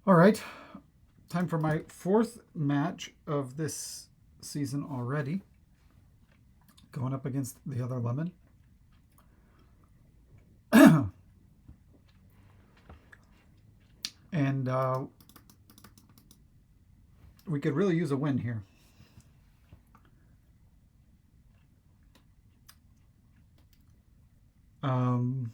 All right, time for my fourth match of this season already. Going up against the other lemon. And we could really use a win here. Um,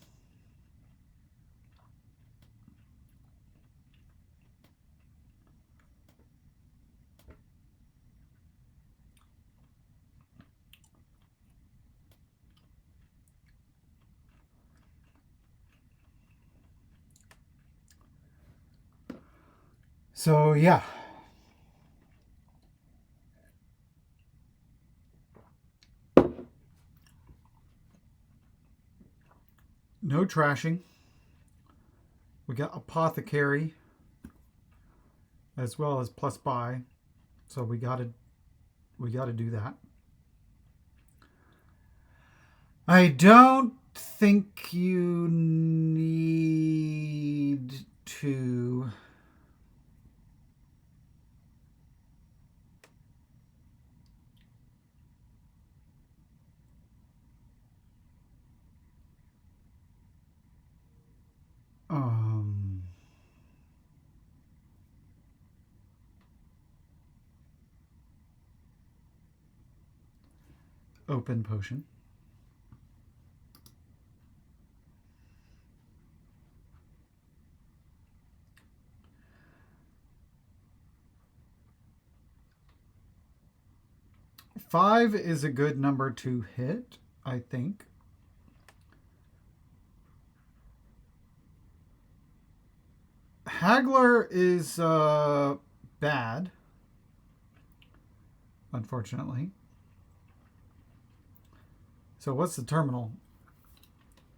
so, yeah. No trashing. We got apothecary as well as plus buy. So we gotta do that. I don't think you need to um open potion. Five is a good number to hit, I think. Haggler is bad, unfortunately. So what's the terminal?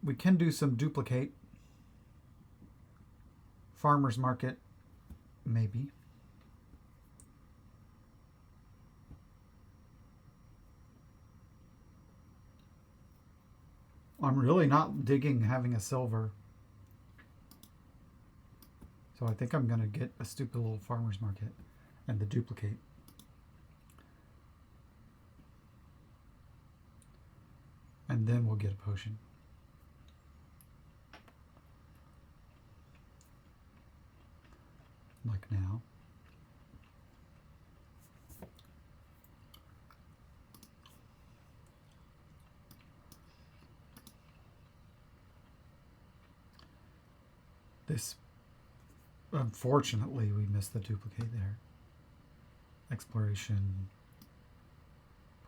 We can do some duplicate. Farmer's market, maybe. I'm really not digging having a silver. So I think I'm going to get a stupid little farmer's market and the duplicate. And then we'll get a potion. Like now. This, unfortunately, we missed the duplicate there. Exploration,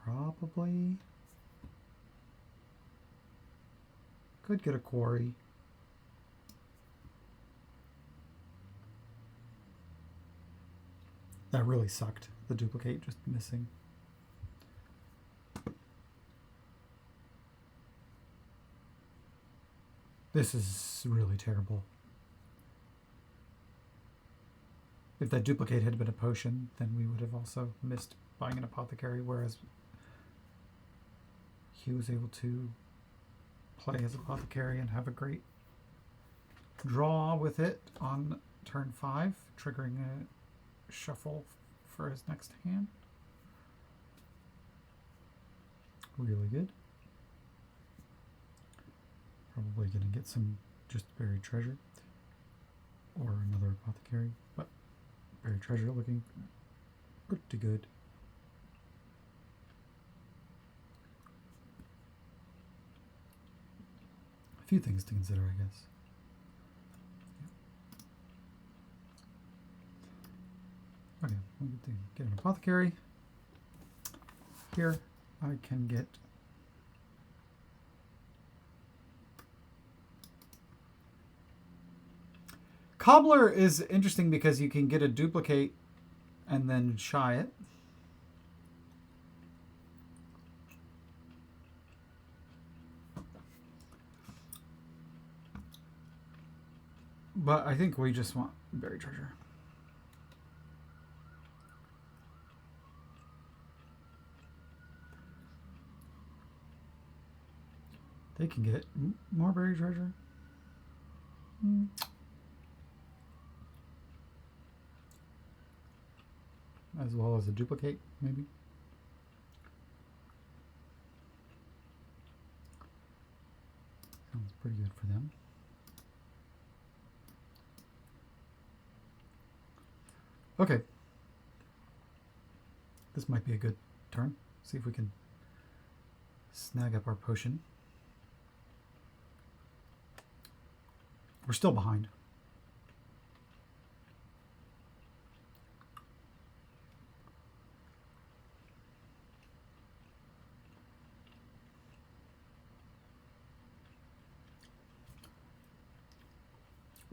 probably. Could get a quarry. That really sucked. The duplicate just missing. This is really terrible. If that duplicate had been a potion, then we would have also missed buying an apothecary, whereas he was able to play as apothecary and have a great draw with it on turn 5, triggering a shuffle for his next hand. Really good. Probably going to get some just buried treasure or another apothecary, but buried treasure looking pretty good. A few things to consider, I guess. Okay, we'll get an apothecary. Here, I can get Cobbler is interesting because you can get a duplicate and then shy it. But I think we just want buried treasure. They can get more buried treasure. as well as a duplicate, maybe. Sounds pretty good for them. Okay. This might be a good turn. See if we can snag up our potion. We're still behind.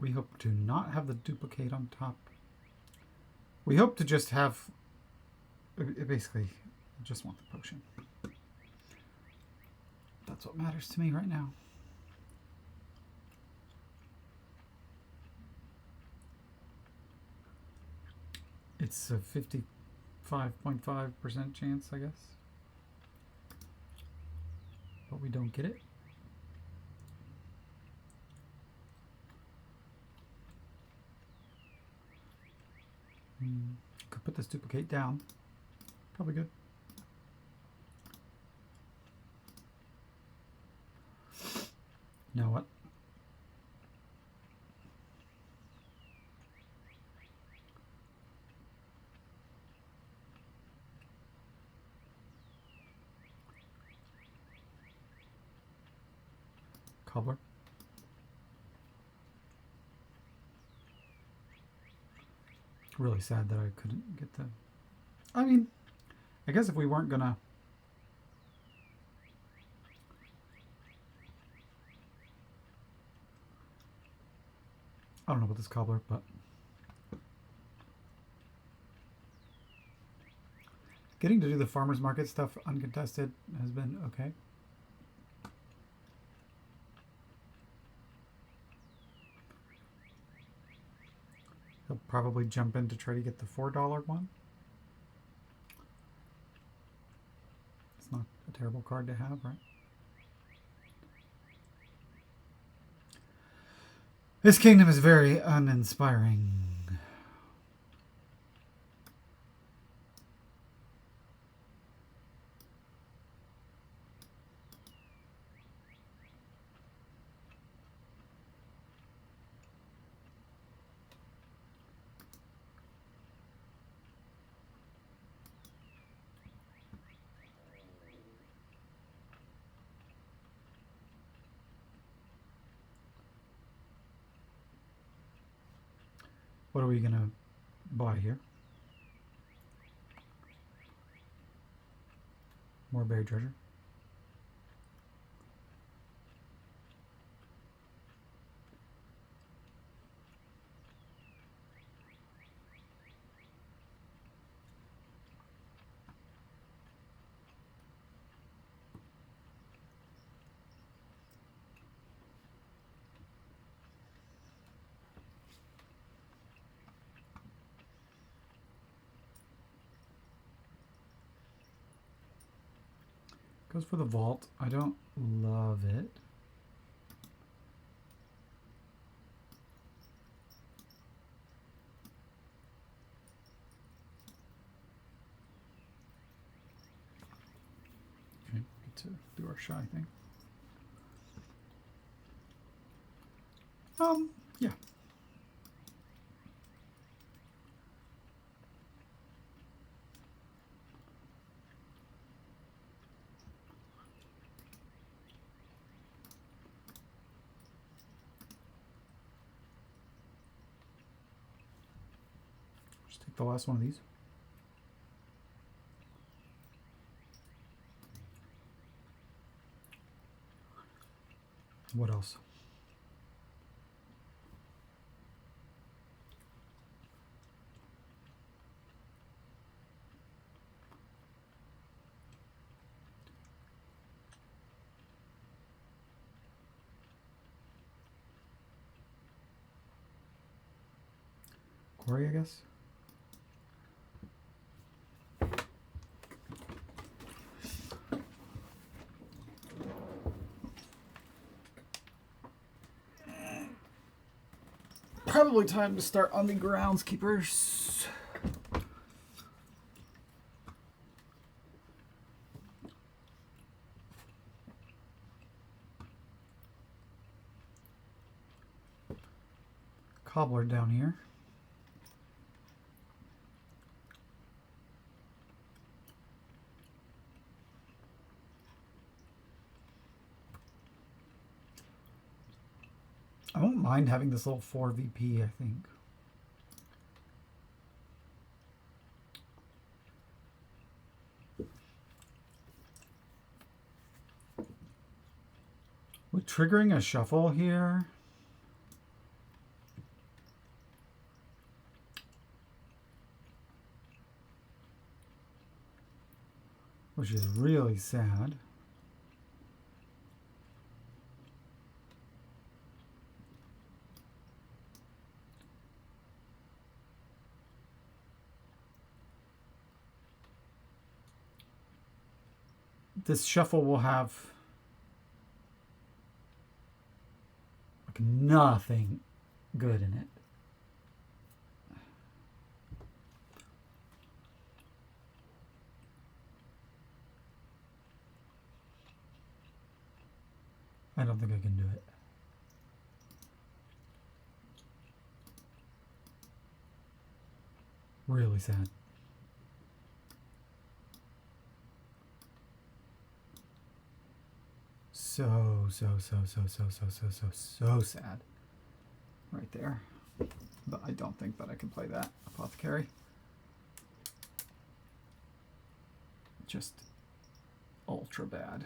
We hope to not have the duplicate on top. We hope to just have, basically, just want the potion. That's what matters to me right now. It's a 55.5% chance, I guess. But we don't get it. Could put this duplicate down. Probably good. Now what? Cobbler. Really sad that I couldn't get the... I mean, I guess if we weren't gonna... I don't know about this cobbler, but... Getting to do the farmer's market stuff uncontested has been okay. He'll probably jump in to try to get the $4 one. It's not a terrible card to have, right? This kingdom is very uninspiring. What are we going to buy here? More buried treasure. Goes for the vault. I don't love it. Okay, get to do our shy thing. Yeah. Just take the last one of these. What else? Quarry, I guess. Probably time to start on the groundskeepers. cobbler down here. I won't mind having this little 4 VP, I think. With triggering a shuffle here, which is really sad. This shuffle will have like nothing good in it. I don't think I can do it. Really sad. So sad. Right there. But I don't think that I can play that apothecary. Just ultra bad.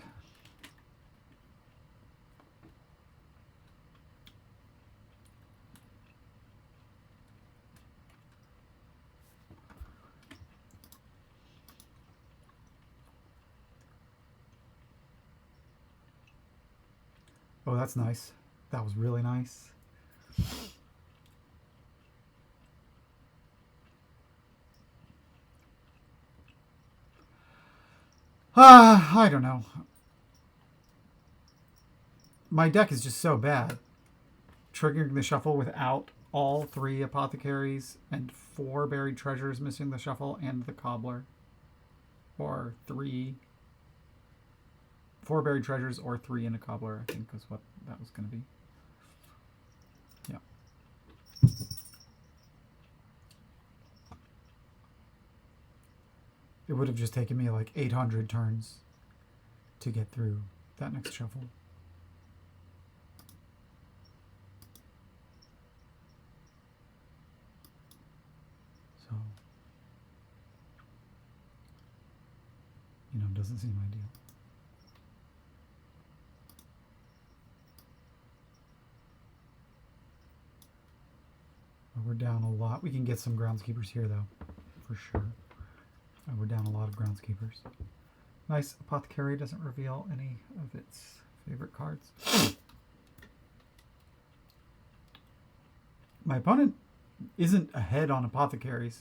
Oh, that's nice. That was really nice. I don't know. My deck is just so bad. Triggering the shuffle without all 3 apothecaries and 4 buried treasures missing the shuffle and the cobbler. Or 4 buried treasures or 3 in a cobbler, I think is what that was going to be. Yeah. It would have just taken me like 800 turns to get through that next shuffle. So, you know, doesn't seem ideal. We're down a lot. We can get some groundskeepers here, though, for sure. We're down a lot of groundskeepers. Nice. Apothecary doesn't reveal any of its favorite cards. My opponent isn't ahead on apothecaries.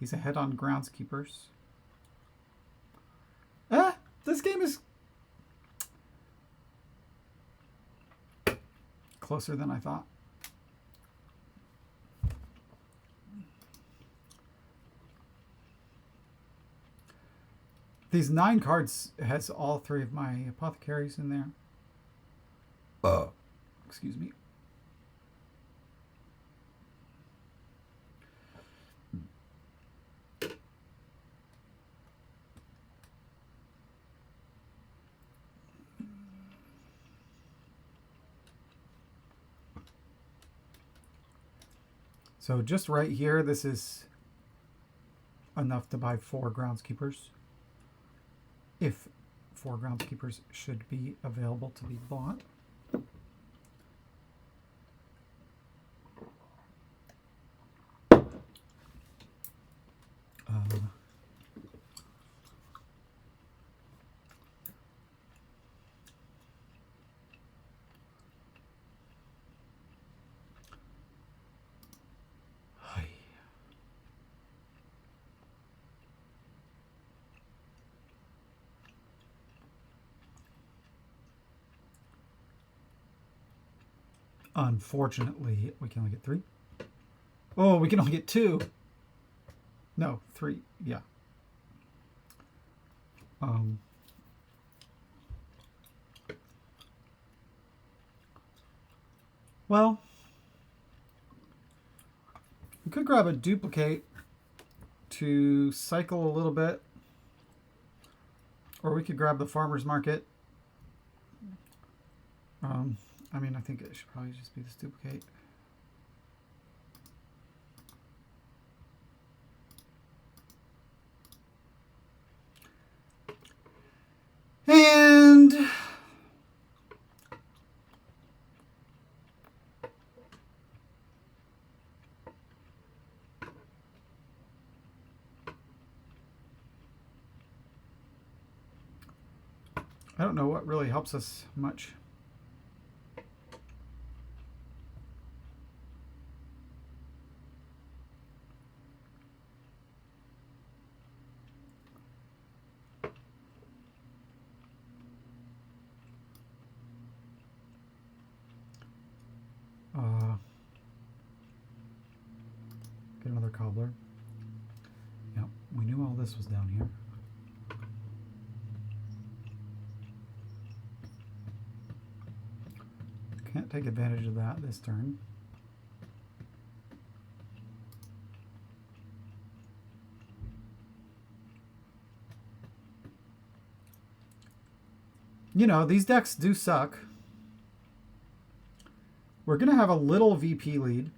He's ahead on groundskeepers. This game is closer than I thought. These 9 cards has all 3 of my apothecaries in there. Excuse me. So just right here, this is enough to buy 4 groundskeepers. If 4 groundskeepers should be available to be bought. Unfortunately, we can only get 3. Oh, we can only get 2. No, 3. Yeah. Well, We could grab a duplicate to cycle a little bit, or we could grab the farmer's market. I mean, I think it should probably just be this duplicate. And I don't know what really helps us much. Get another cobbler. Yep, we knew all this was down here. Can't take advantage of that this turn. You know, these decks do suck. We're going to have a little VP lead.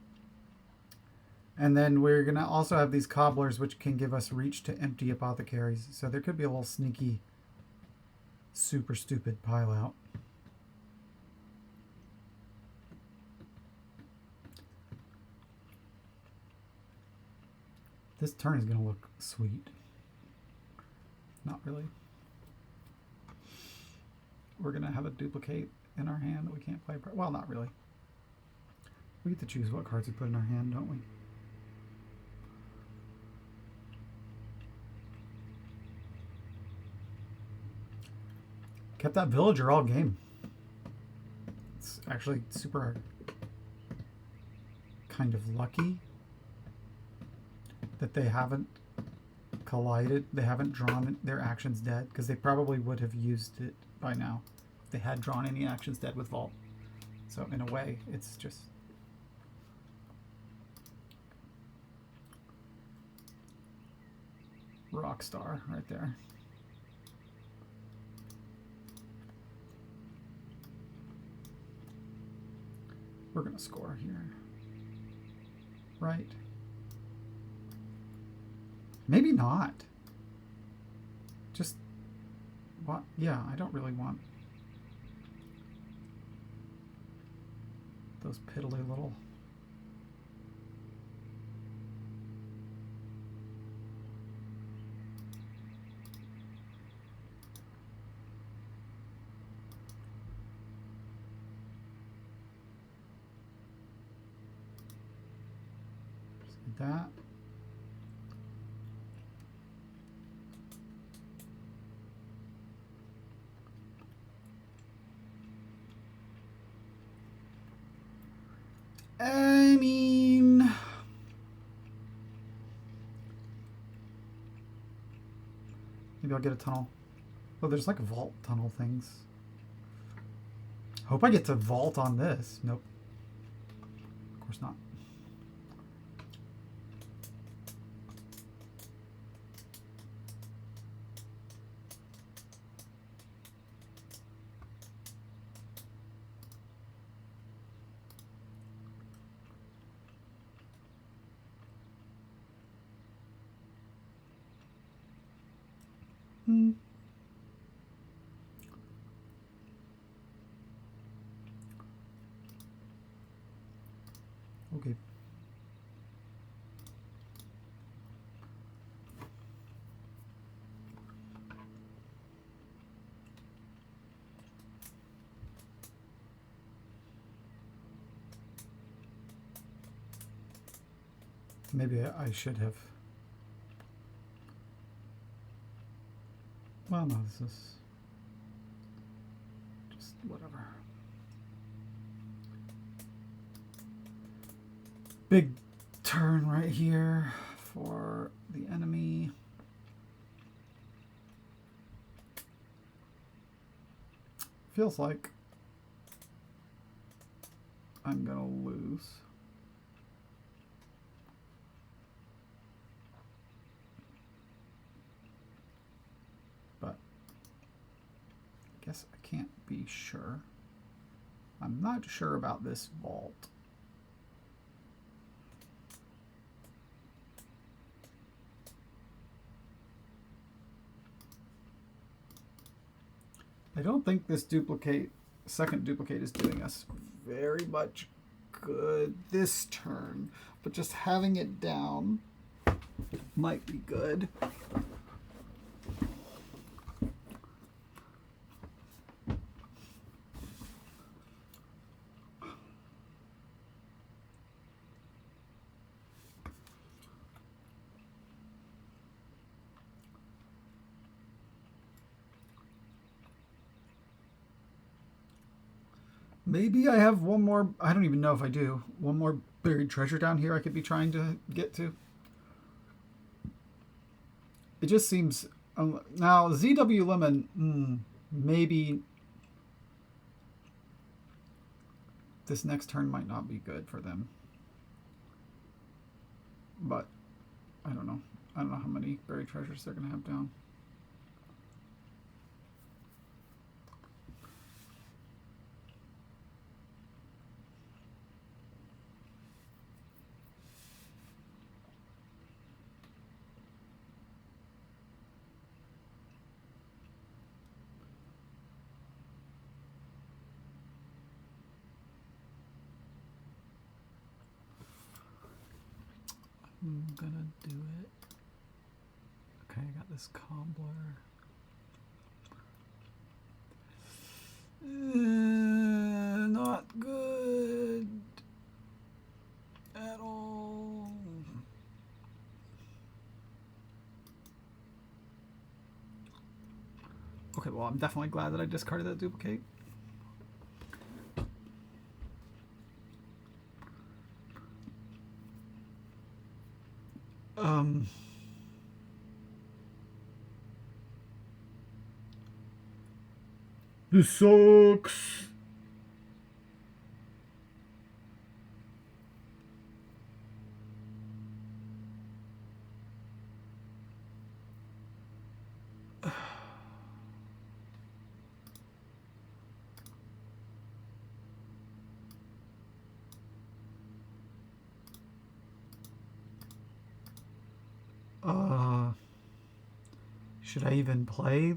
And then we're going to also have these cobblers, which can give us reach to empty apothecaries. So there could be a little sneaky, super stupid pile out. This turn is going to look sweet. Not really. We're going to have a duplicate in our hand that we can't play. Well, not really. We get to choose what cards we put in our hand, don't we? Kept that villager all game. It's actually super kind of lucky that they haven't collided. They haven't drawn their actions dead, because they probably would have used it by now if they had drawn any actions dead with Vault. So in a way, it's just rock star right there. We're gonna score here, right? Maybe not. Just what? Yeah, I don't really want those piddly little. That. I mean, maybe I'll get a tunnel. Oh, there's like vault tunnel things. Hope I get to vault on this. Nope. Of course not. Okay. Maybe I should have. Well, no, this is just whatever. Big turn right here for the enemy. Feels like I'm gonna lose. guess I can't be sure. I'm not sure about this vault. I don't think this second duplicate is doing us very much good this turn, but just having it down might be good. Maybe I have one more, I don't even know if I do, one more buried treasure down here I could be trying to get to. It just seems, now zwlemon, maybe this next turn might not be good for them. But I don't know. I don't know how many buried treasures they're going to have down. I'm gonna do it. Okay, I got this cobbler. Not good at all. Okay, well, I'm definitely glad that I discarded that duplicate. This sucks. Should I even play?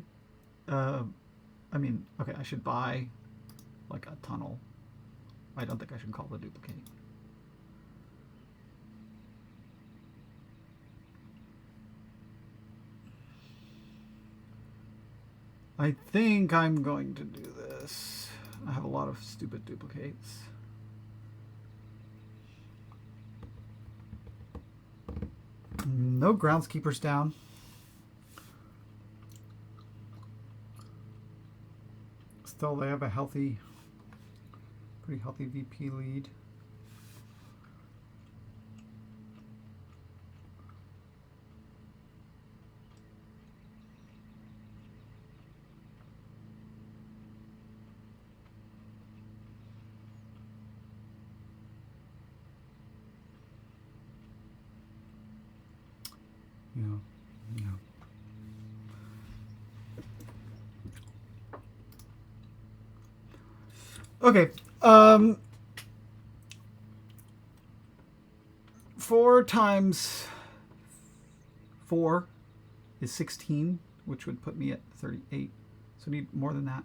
I mean, okay, I should buy like a tunnel. I don't think I should call the duplicate. I think I'm going to do this. I have a lot of stupid duplicates. No groundskeepers down. Still, they have a pretty healthy VP lead. Yeah. Okay. 4 times 4 is 16, which would put me at 38. So I need more than that.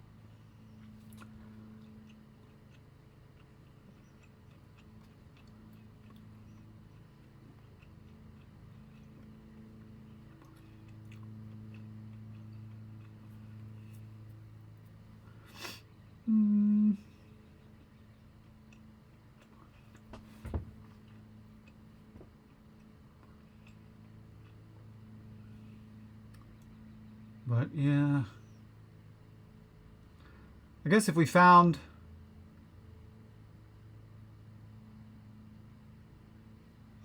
But yeah, I guess if we found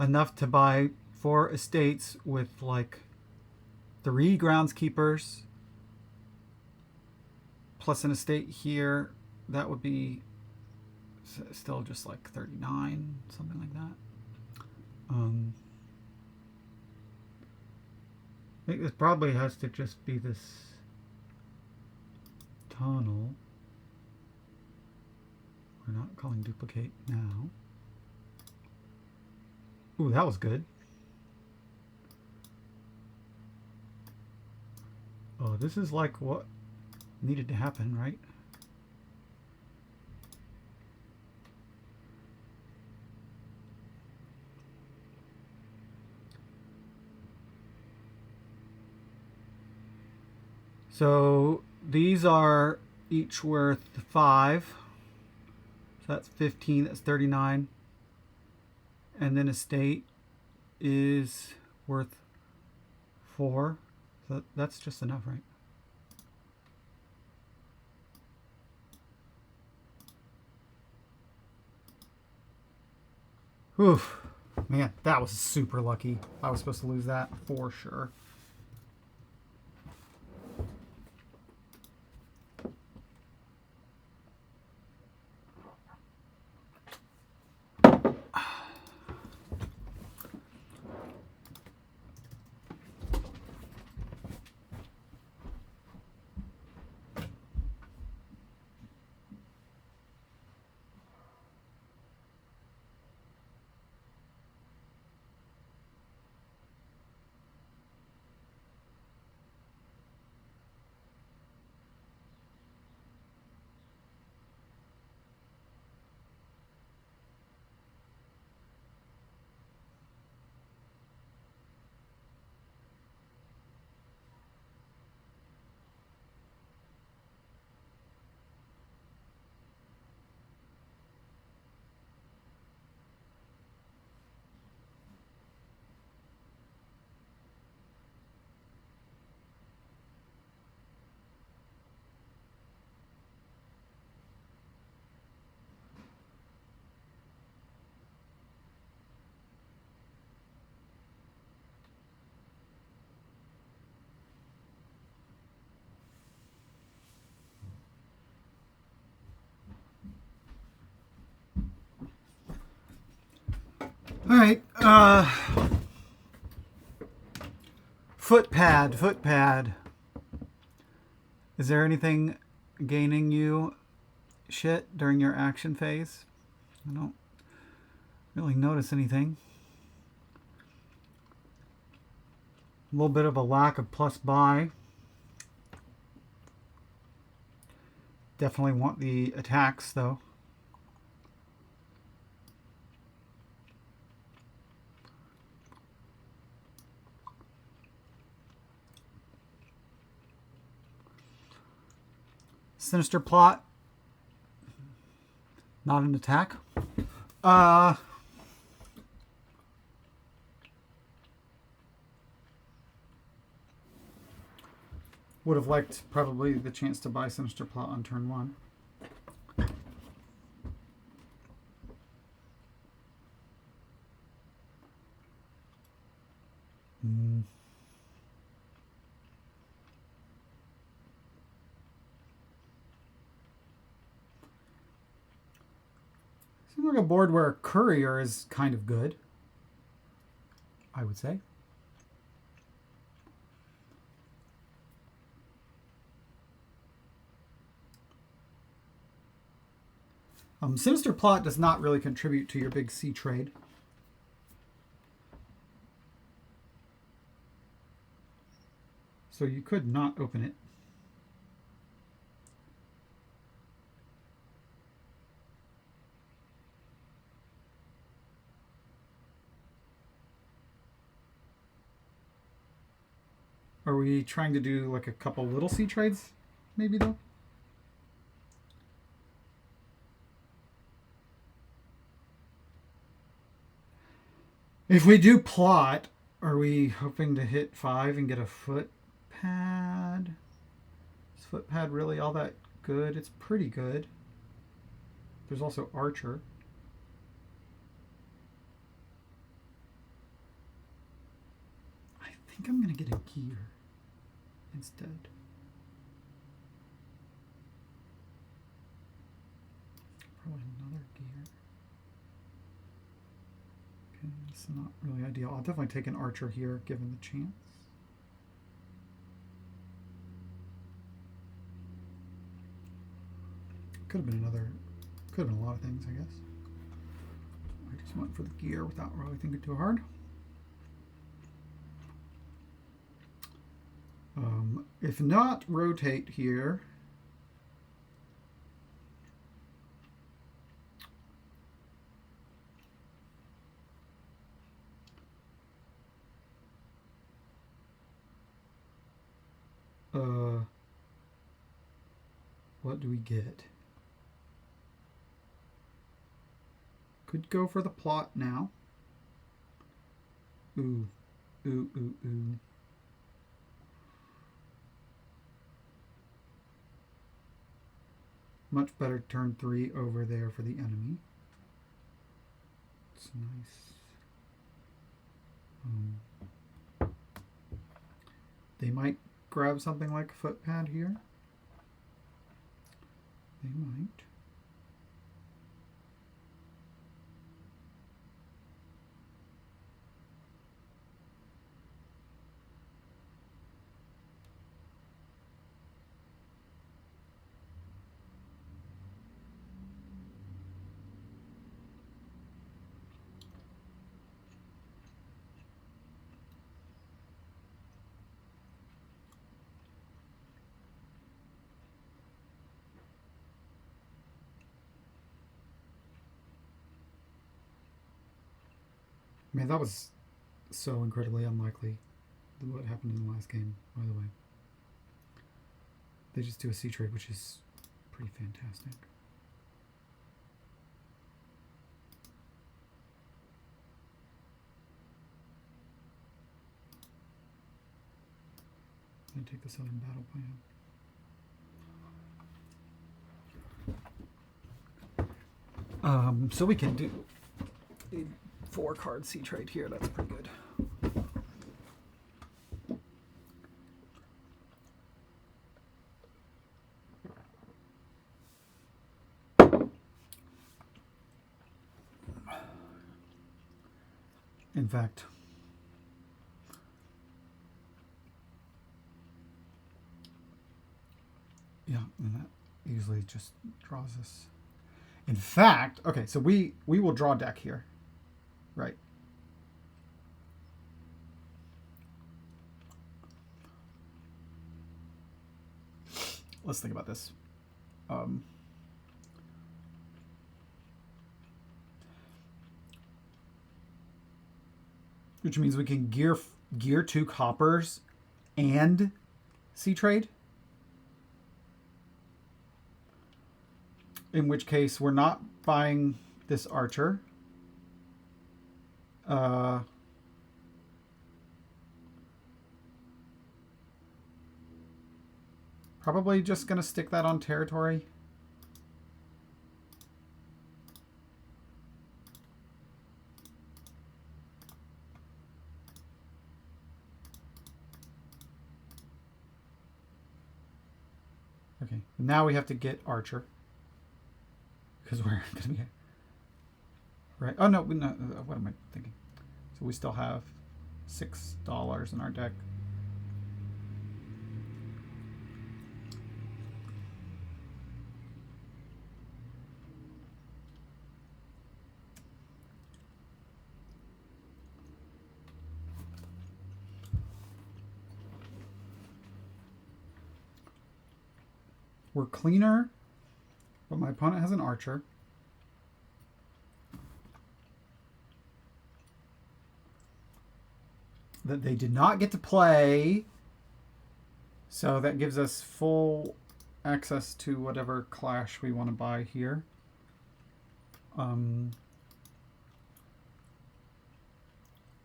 enough to buy 4 estates with like 3 groundskeepers plus an estate here, that would be still just like 39, something like that. I think this probably has to just be this tunnel. We're not calling duplicate now. Ooh, that was good. Oh, this is like what needed to happen, right? So these are each worth 5. So that's 15, that's 39. And then estate is worth 4. So that's just enough, right? Oof. Man, that was super lucky. I was supposed to lose that for sure. All right. Footpad. Is there anything gaining you shit during your action phase? I don't really notice anything. A little bit of a lack of plus buy. Definitely want the attacks though. Sinister plot. Not an attack. Would have liked probably the chance to buy Sinister plot on turn 1. Seems like a board where Courier is kind of good, I would say. Sinister plot does not really contribute to your big C trade. So you could not open it. Are we trying to do like a couple little C trades, maybe though? If we do plot, are we hoping to hit 5 and get a foot pad? Is foot pad really all that good? It's pretty good. There's also Archer. I think I'm going to get a gear instead. Probably another gear. Okay, it's not really ideal. I'll definitely take an Archer here given the chance. Could have been a lot of things, I guess. I just went for the gear without really thinking too hard. If not, rotate here. What do we get? Could go for the plot now. Ooh. Ooh, ooh, ooh. Much better turn 3 over there for the enemy. It's nice. They might grab something like a footpad here. They might. Man, that was so incredibly unlikely what happened in the last game, by the way. They just do a C trade, which is pretty fantastic. And take the Southern Battle Plan. So we can do a 4-card C trade here. That's pretty good. In fact, yeah, and that usually just draws us. In fact, okay, so we will draw deck here, right? Let's think about this. Which means we can gear 2 coppers and C trade. In which case we're not buying this archer. Probably just going to stick that on territory. Okay, now we have to get archer. Because we're going to be... Right. Oh, no, what am I thinking? So we still have $6 in our deck. We're cleaner, but my opponent has an archer. That they did not get to play. So that gives us full access to whatever clash we want to buy here. I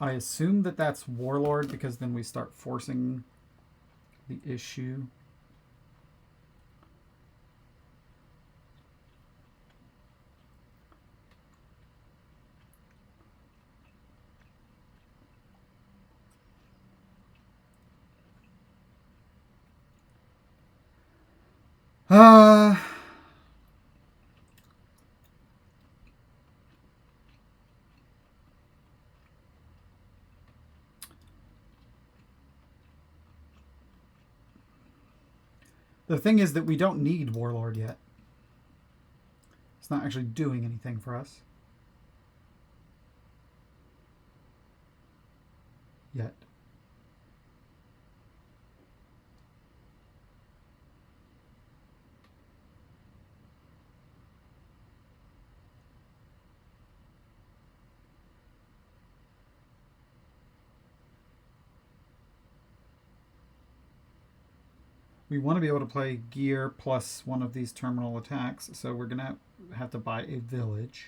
assume that that's Warlord because then we start forcing the issue. The thing is that we don't need Warlord yet. It's not actually doing anything for us yet. We want to be able to play gear plus one of these terminal attacks, so we're going to have to buy a village.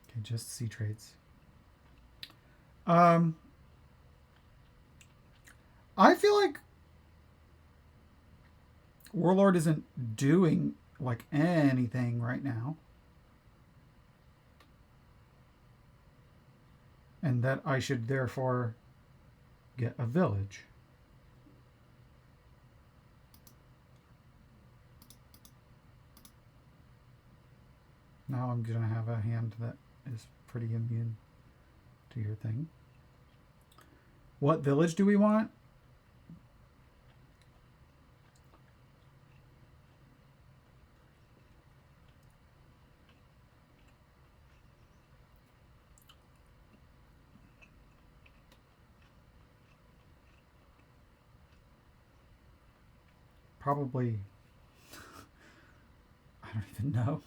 Okay, just sea trades. I feel like Warlord isn't doing like anything right now. And that I should therefore get a village. Now I'm going to have a hand that is pretty immune to your thing. What village do we want? Probably, I don't even know.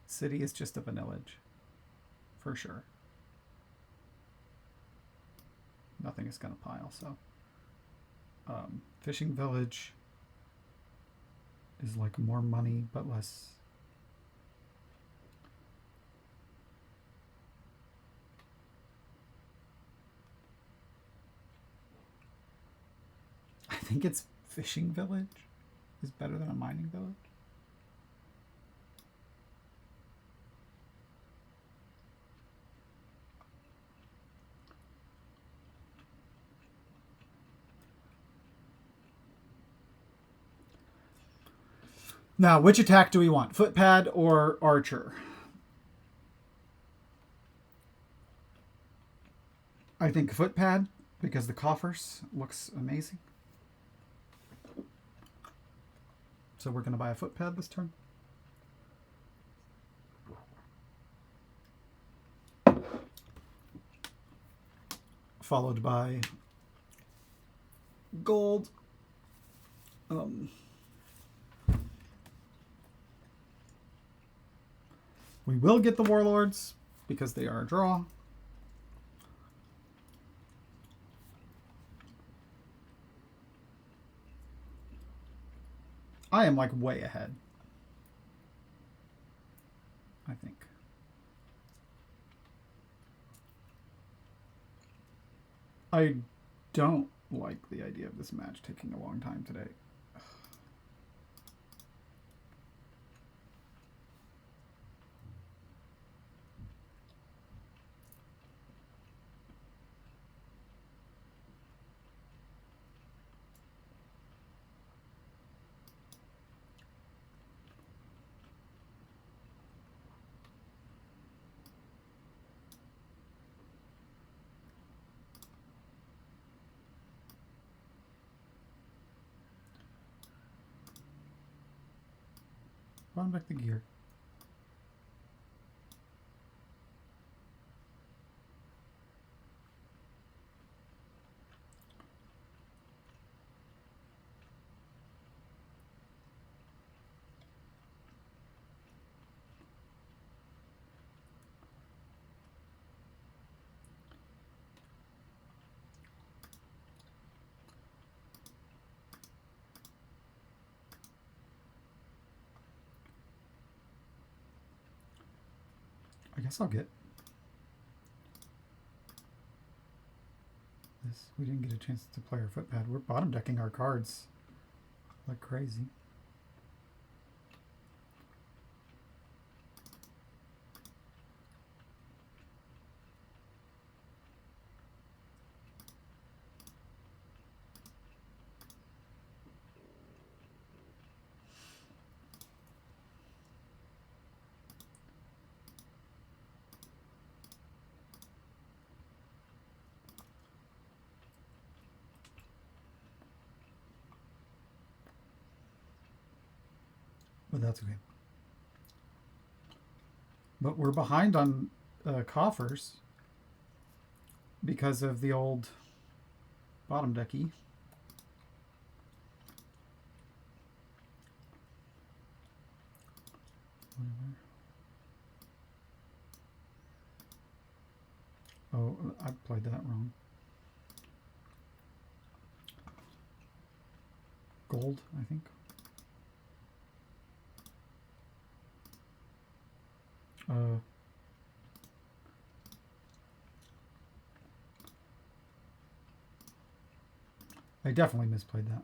City is just a vanillage, for sure. Nothing is going to pile, so. Fishing village is like more money, but less. I think it's fishing village is better than a mining village. Now, which attack do we want? Footpad or archer? I think footpad, because the coffers looks amazing. So we're going to buy a footpad this turn. Followed by gold. We will get the warlords because they are a draw. I am like way ahead, I think. I don't like the idea of this match taking a long time today. Run back the gear. guess I'll get this. We didn't get a chance to play our footpad. We're bottom decking our cards like crazy. But that's okay. But we're behind on coffers because of the old bottom decky. Oh, I played that wrong. Gold, I think. I definitely misplayed that.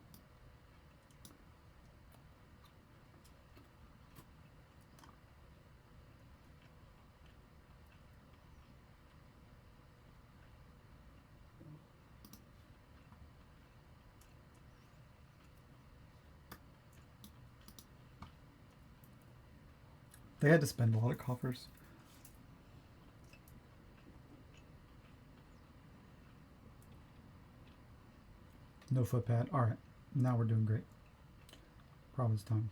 They had to spend a lot of coffers. No footpad. All right, now we're doing great. Province time.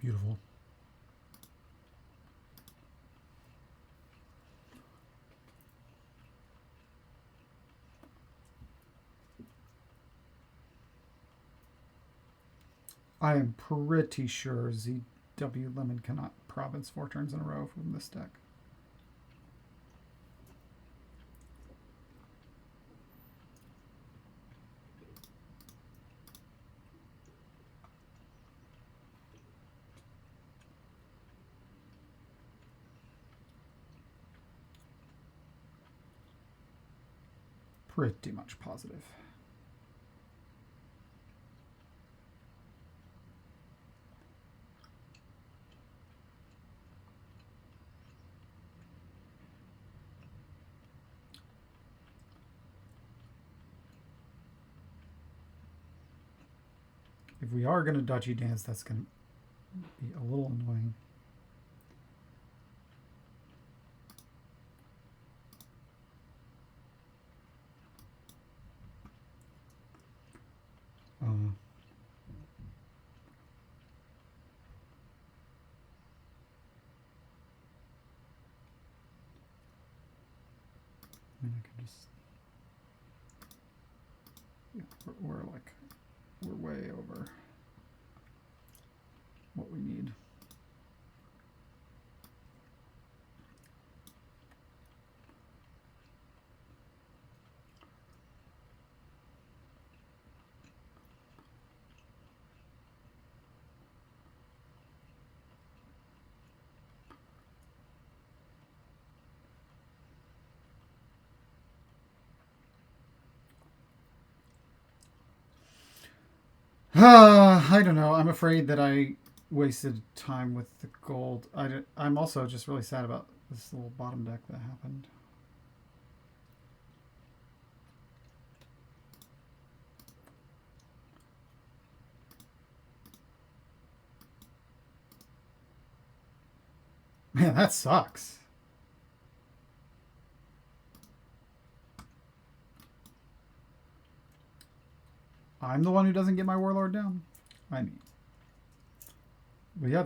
Beautiful. I am pretty sure zwlemon cannot province 4 turns in a row from this deck. Pretty much positive. If we are going to dodgy dance, that's going to be a little annoying. I mean, I can just, yeah, we're way over what we need. I don't know. I'm afraid that I wasted time with the gold. I'm also just really sad about this little bottom deck that happened. Man, that sucks. I'm the one who doesn't get my warlord down. I mean, but yeah,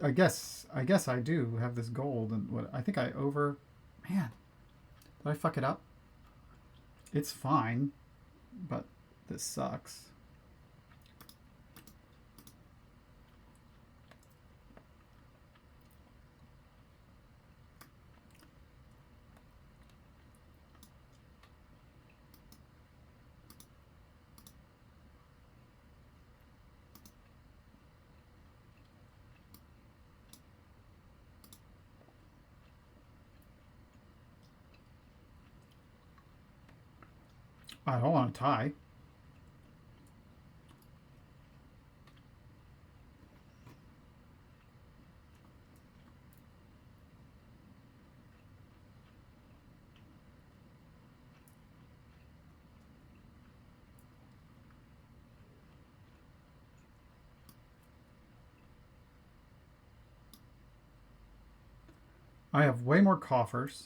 I guess I do have this gold, and what I think I over. Man, did I fuck it up? It's fine, but this sucks. I don't want to tie. I have way more coffers.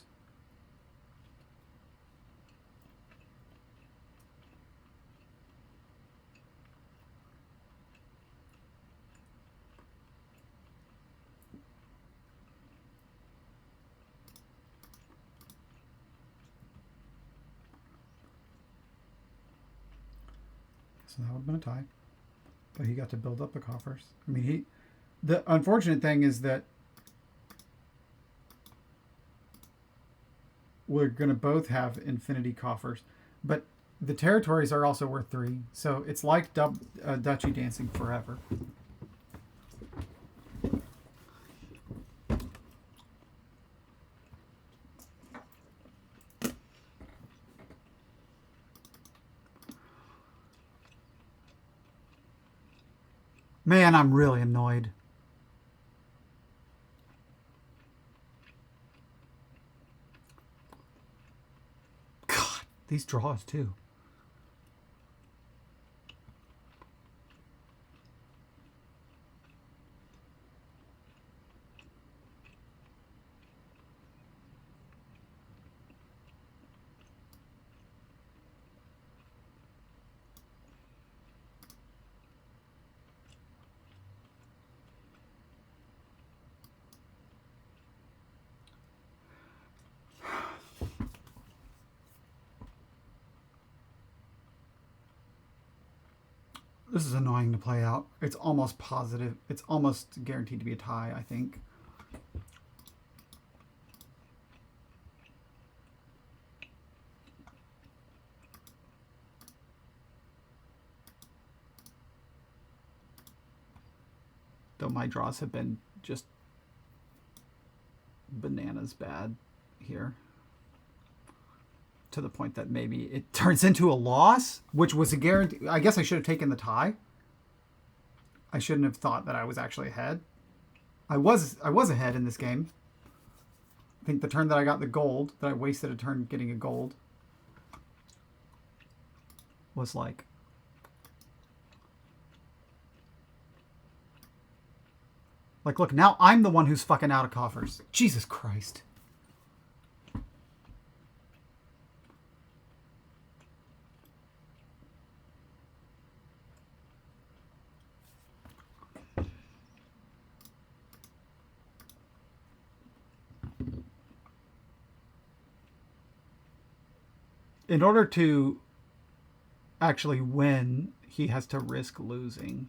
So that would have been a tie. But he got to build up the coffers. I mean, the unfortunate thing is that we're going to both have infinity coffers. But the territories are also worth 3. So it's like Duchy Dancing Forever. Man, I'm really annoyed. God, these draws too. This is annoying to play out. It's almost positive. It's almost guaranteed to be a tie, I think. Though my draws have been just bananas bad here. To the point that maybe it turns into a loss, which was a guarantee. I guess I should have taken the tie. I shouldn't have thought that I was actually ahead. I was ahead in this game. I think the turn that I got the gold, that I wasted a turn getting a gold, was like... Like, look, now I'm the one who's fucking out of coffers. Jesus Christ. In order to actually win, he has to risk losing.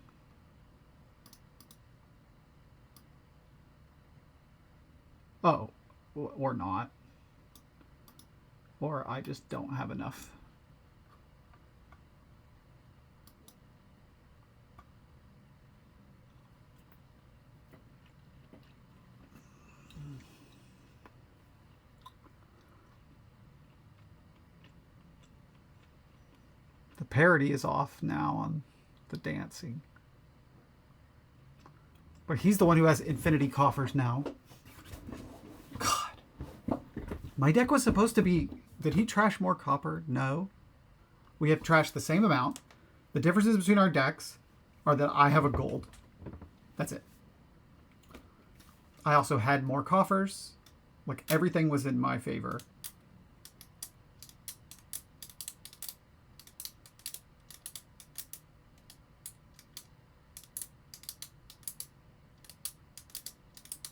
Oh, or not. Or I just don't have enough. The parity is off now on the dancing. But he's the one who has infinity coffers now. God. My deck was supposed to be... Did he trash more copper? No. We have trashed the same amount. The differences between our decks are that I have a gold. That's it. I also had more coffers. Like, everything was in my favor.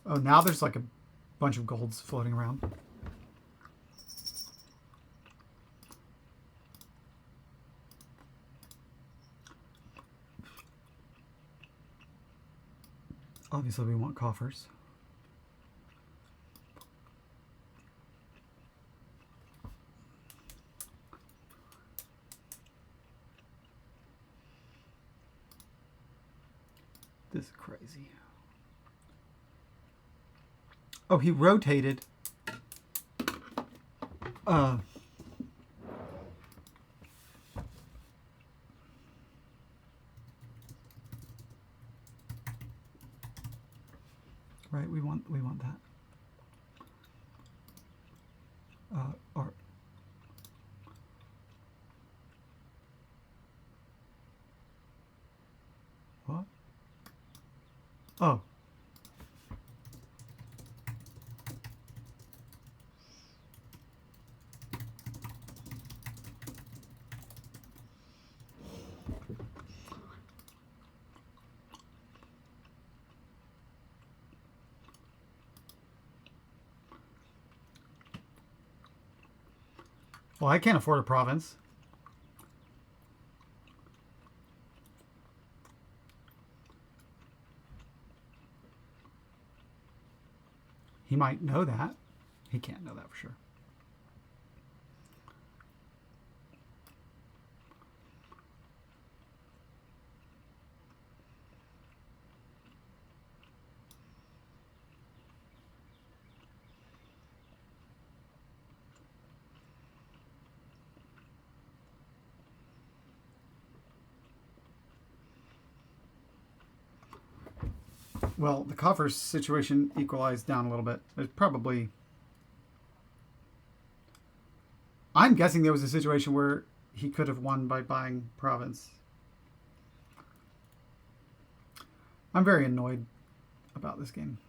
Oh, now there's like a bunch of golds floating around. Obviously, we want coffers. This is crazy. Oh, he rotated. Right, we want that. Or what? Oh. Well, I can't afford a province. He might know that. He can't know that for sure. Well, the coffers situation equalized down a little bit. There's probably... I'm guessing there was a situation where he could have won by buying province. I'm very annoyed about this game.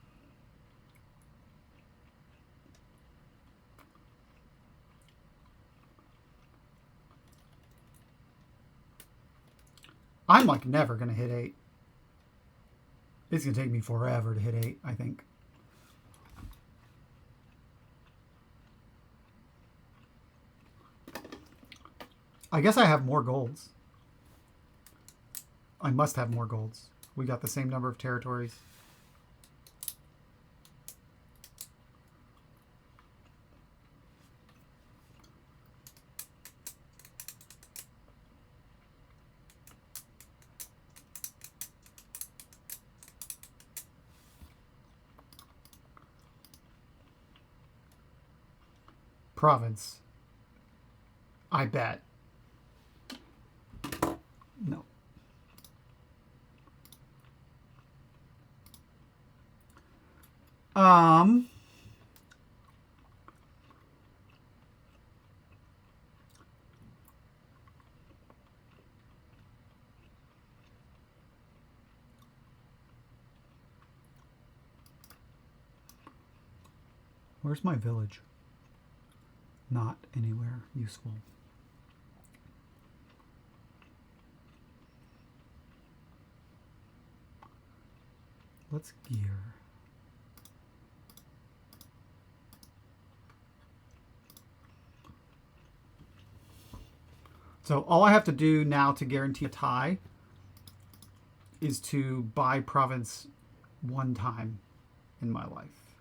I'm like never going to hit 8. It's going to take me forever to hit 8, I think. I guess I have more golds. I must have more golds. We got the same number of territories. Province. I bet. No. Where's my village? Not anywhere useful. Let's gear. So all I have to do now to guarantee a tie is to buy province one time in my life,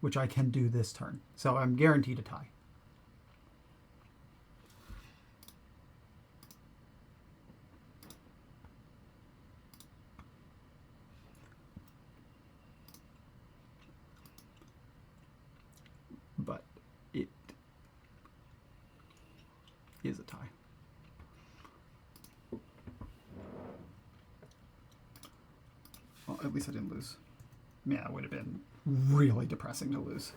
which I can do this turn. So I'm guaranteed a tie. But it is a tie. Well, at least I didn't lose. Yeah, it would have been really depressing to lose.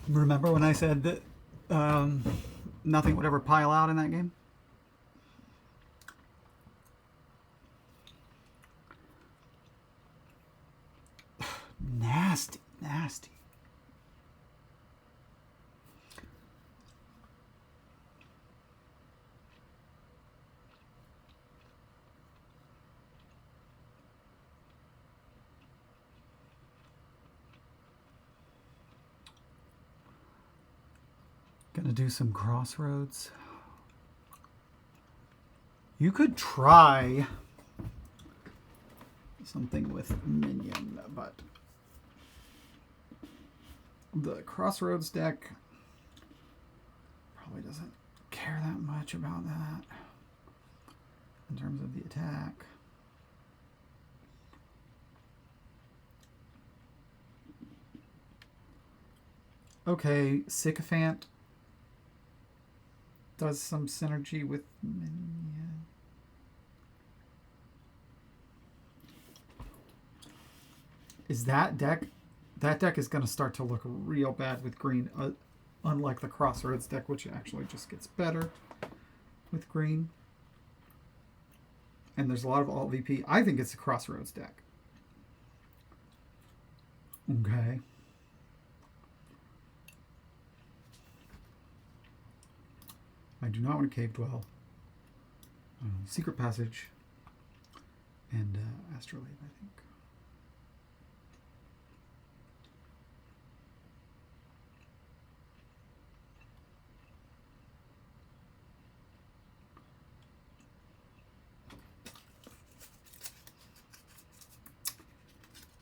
Remember when I said that nothing would ever pile out in that game? Nasty, nasty. Gonna do some crossroads. You could try something with minion, but the crossroads deck probably doesn't care that much about that in terms of the attack. Okay, Sycophant does some synergy with minion. Is that deck is going to start to look real bad with green, unlike the Crossroads deck, which actually just gets better with green. And there's a lot of alt VP. I think it's a Crossroads deck. Okay. I do not want to Cave Dwell. Secret Passage. And Astrolabe, I think.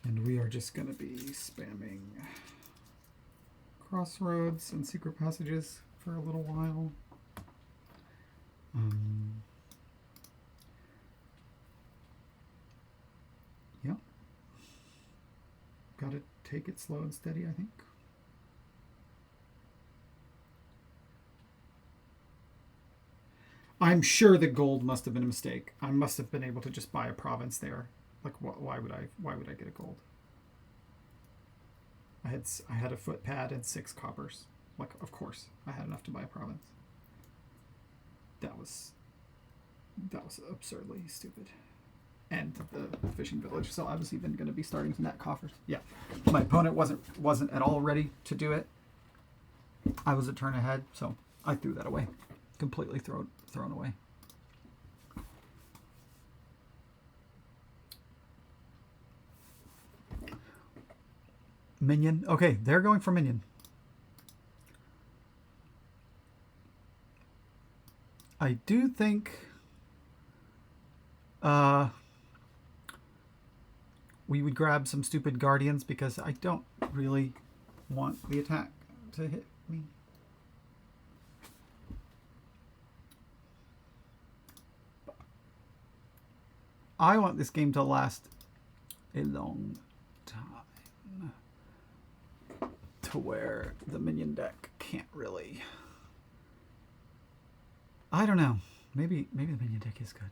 And we are just going to be spamming Crossroads and Secret Passages for a little while. Yeah. Got to take it slow and steady, I think. I'm sure the gold must have been a mistake. I must have been able to just buy a province there. Like, why would I get a gold? I had a footpad and 6 coppers. Like, of course, I had enough to buy a province. That was absurdly stupid. And the fishing village. So I was even going to be starting to net coffers. Yeah, my opponent wasn't at all ready to do it. I was a turn ahead, so I threw that away. Completely thrown away. Minion. Okay, they're going for minion. I do think we would grab some stupid guardians because I don't really want the attack to hit me. I want this game to last a long time to where the minion deck can't really. I don't know. Maybe the minion deck is good.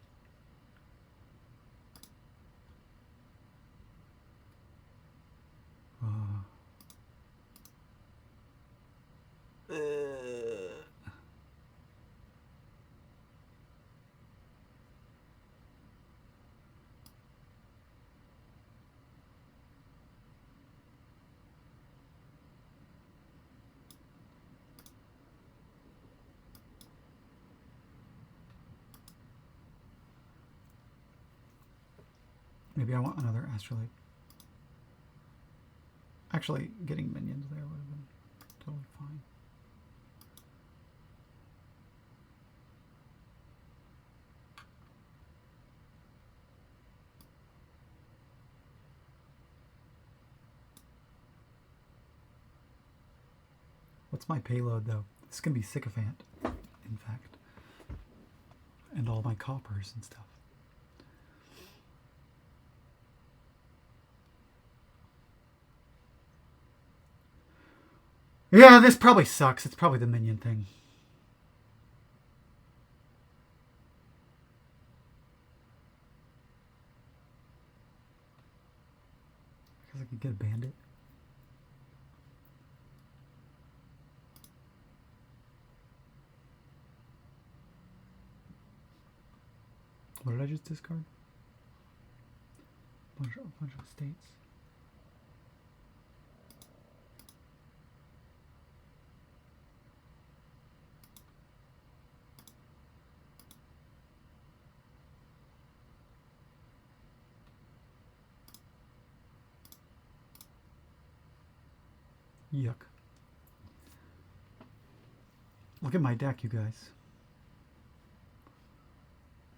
Maybe I want another Astrolabe. Actually, getting minions there would have been totally fine. What's my payload, though? This can be Sycophant, in fact. And all my coppers and stuff. Yeah, this probably sucks. It's probably the minion thing. Because I could get a bandit. What did I just discard? A bunch of states. Yuck. Look at my deck, you guys.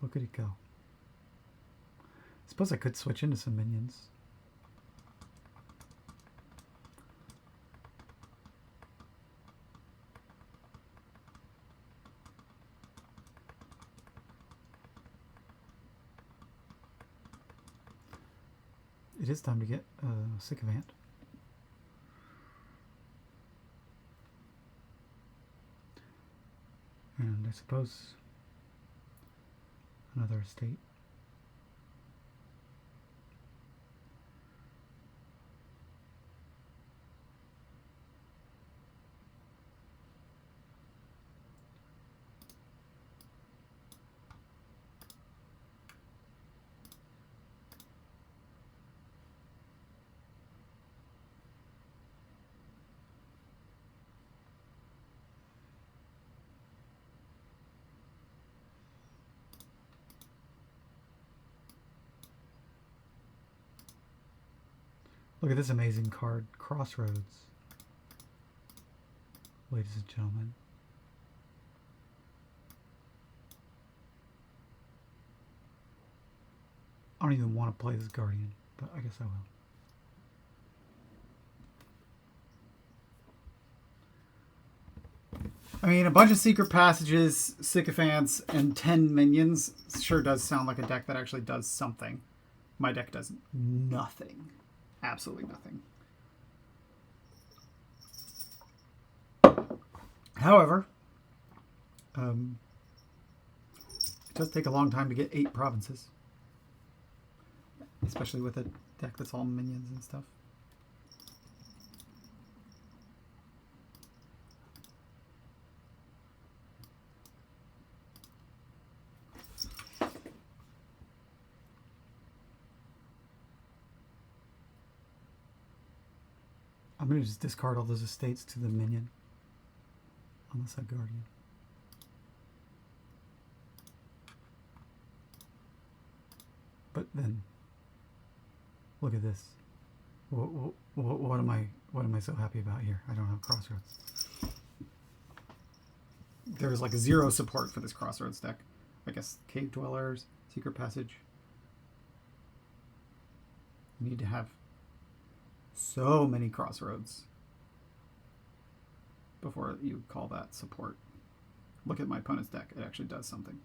Look at it go. Suppose I could switch into some minions. It is time to get a sycophant. And I suppose another estate. Look at this amazing card, Crossroads. Ladies and gentlemen. I don't even want to play this Guardian, but I guess I will. I mean, a bunch of secret passages, sycophants, and 10 minions sure does sound like a deck that actually does something. My deck does nothing. Absolutely nothing. However, it does take a long time to get 8 provinces. Especially with a deck that's all minions and stuff. I'm going to just discard all those estates to the minion on the side Guardian. But then, look at this. What am I so happy about here? I don't have Crossroads. There's like 0 support for this Crossroads deck. I guess Cave Dwellers, Secret Passage. You need to have so many Crossroads before you call that support. Look at my opponent's deck. It actually does something.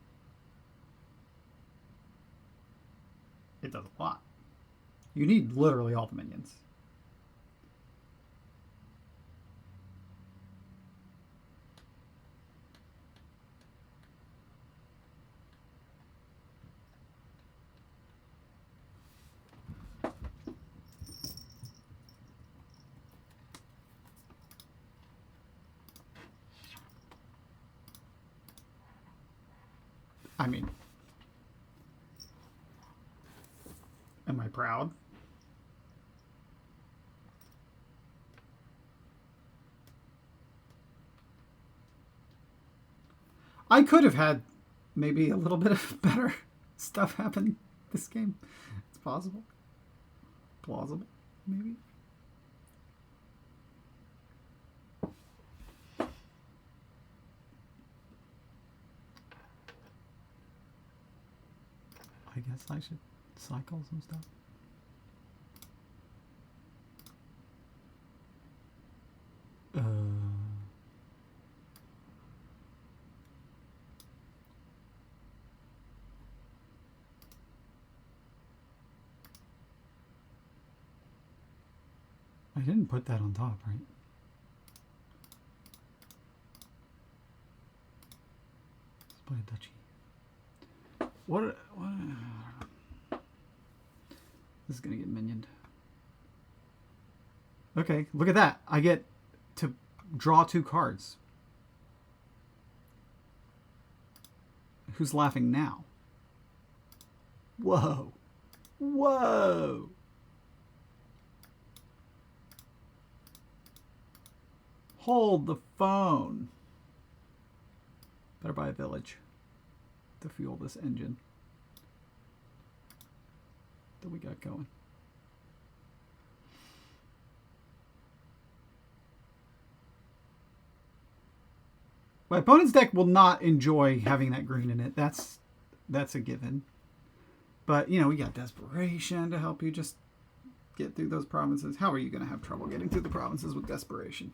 It does a lot. You need literally all the minions. I mean, am I proud? I could have had maybe a little bit of better stuff happen this game. It's possible. Plausible, maybe. I guess I should cycle some stuff. I didn't put that on top, right? Let's play a duchy. What? This is gonna get minioned. Okay, look at that. I get to draw 2 cards. Who's laughing now? Whoa. Whoa. Hold the phone. Better buy a village to fuel this engine that we got going. My opponent's deck will not enjoy having that green in it. That's a given. But, you know, we got Desperation to help you just get through those provinces. How are you going to have trouble getting through the provinces with Desperation?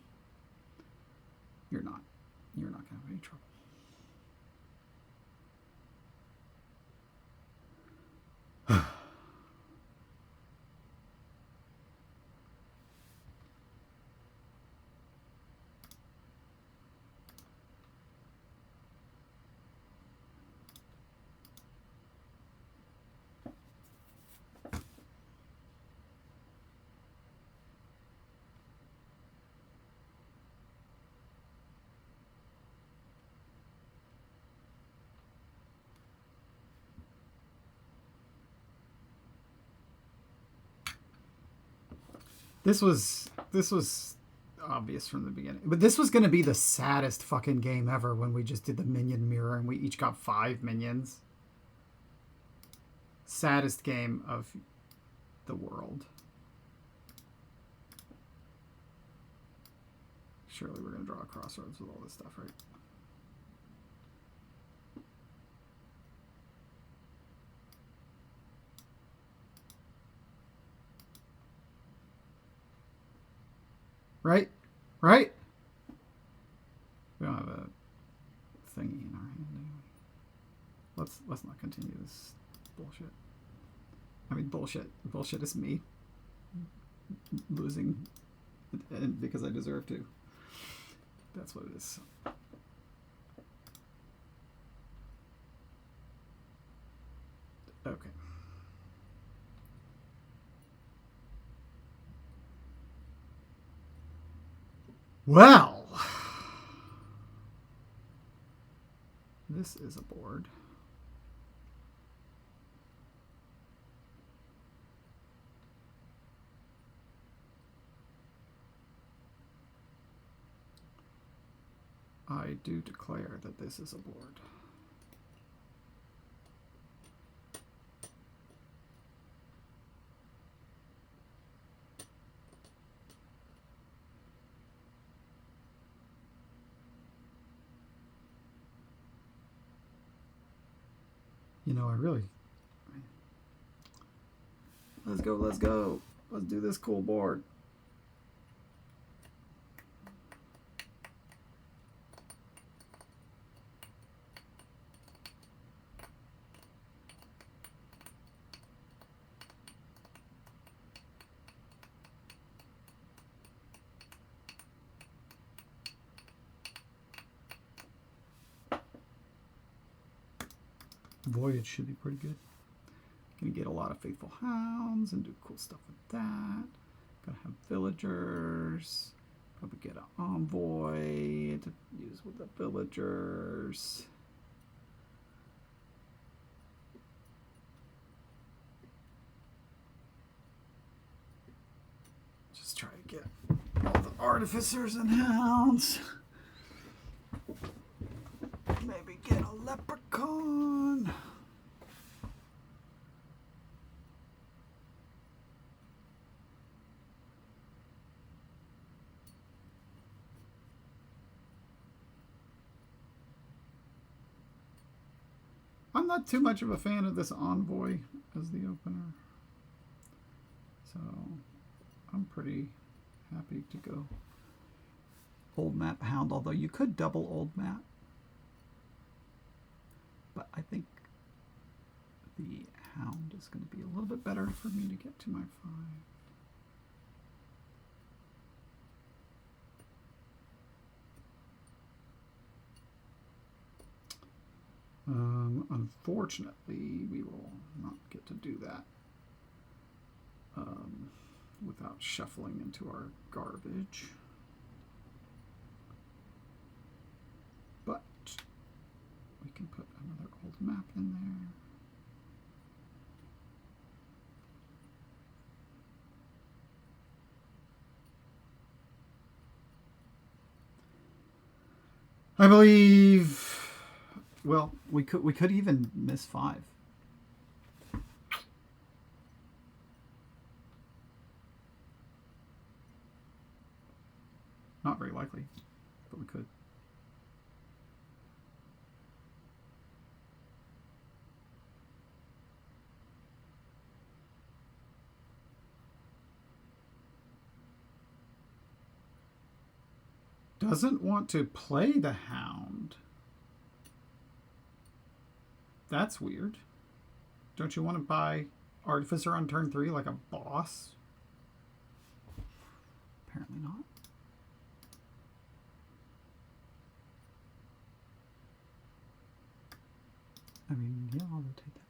You're not. You're not going to have any trouble. This was obvious from the beginning. But this was going to be the saddest fucking game ever when we just did the minion mirror and we each got 5 minions. Saddest game of the world. Surely we're going to draw a crossroads with all this stuff, right? Right? Right? We don't have a thingy in our hand, do we? Let's not continue this bullshit. I mean, bullshit. Bullshit is me losing because I deserve to. That's what it is. Okay. Well, this is a board. I do declare that this is a board. You know, let's go. Let's do this cool board. Voyage should be pretty good. Gonna get a lot of faithful hounds and do cool stuff with that. Gonna have villagers. Probably get an envoy to use with the villagers. Just try to get all the artificers and hounds. Maybe get a leprechaun. I'm not too much of a fan of this envoy as the opener. So I'm pretty happy to go old map hound, although you could double old map. But I think the hound is going to be a little bit better for me to get to my 5. Unfortunately, we will not get to do that without shuffling into our garbage. But we can put another old map in there. I believe. Well, we could even miss 5. Not very likely, but we could. Doesn't want to play the hound. That's weird. Don't you want to buy Artificer on turn 3 like a boss? Apparently not. I mean, yeah, I'll rotate that.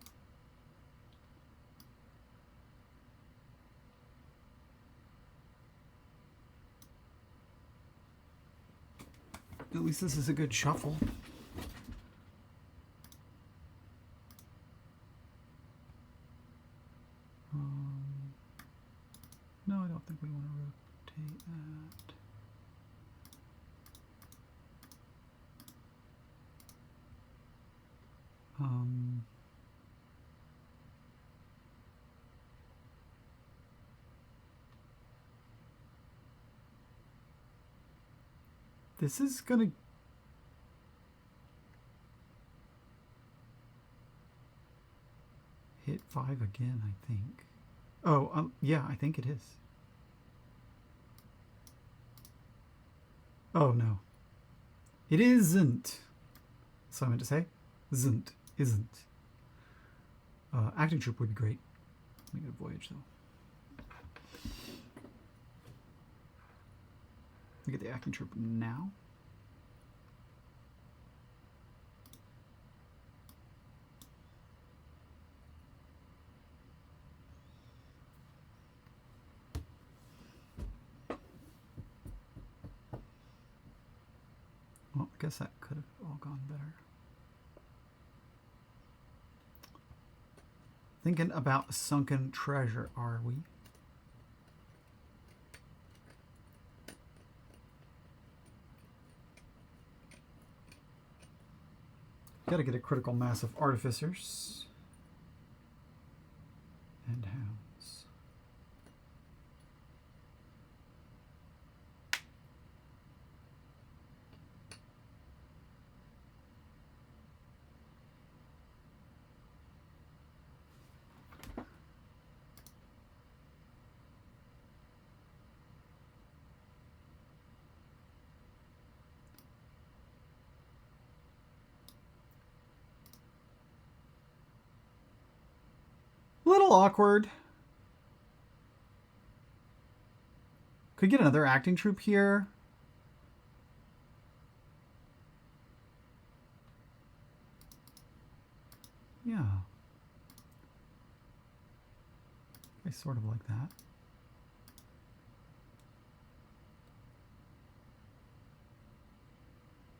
At least this is a good shuffle. No, I don't think we want to rotate that. This is gonna hit 5 again, I think. Oh, yeah, I think it is. Oh, no. It isn't. So I meant to say, isn't. Acting troop would be great. Make it a voyage, though. We get the acting troop now. Well, I guess that could have all gone better. Thinking about sunken treasure, are we? Gotta get a critical mass of artificers and hounds. Little awkward. Could get another acting troop here. Yeah. I sort of like that.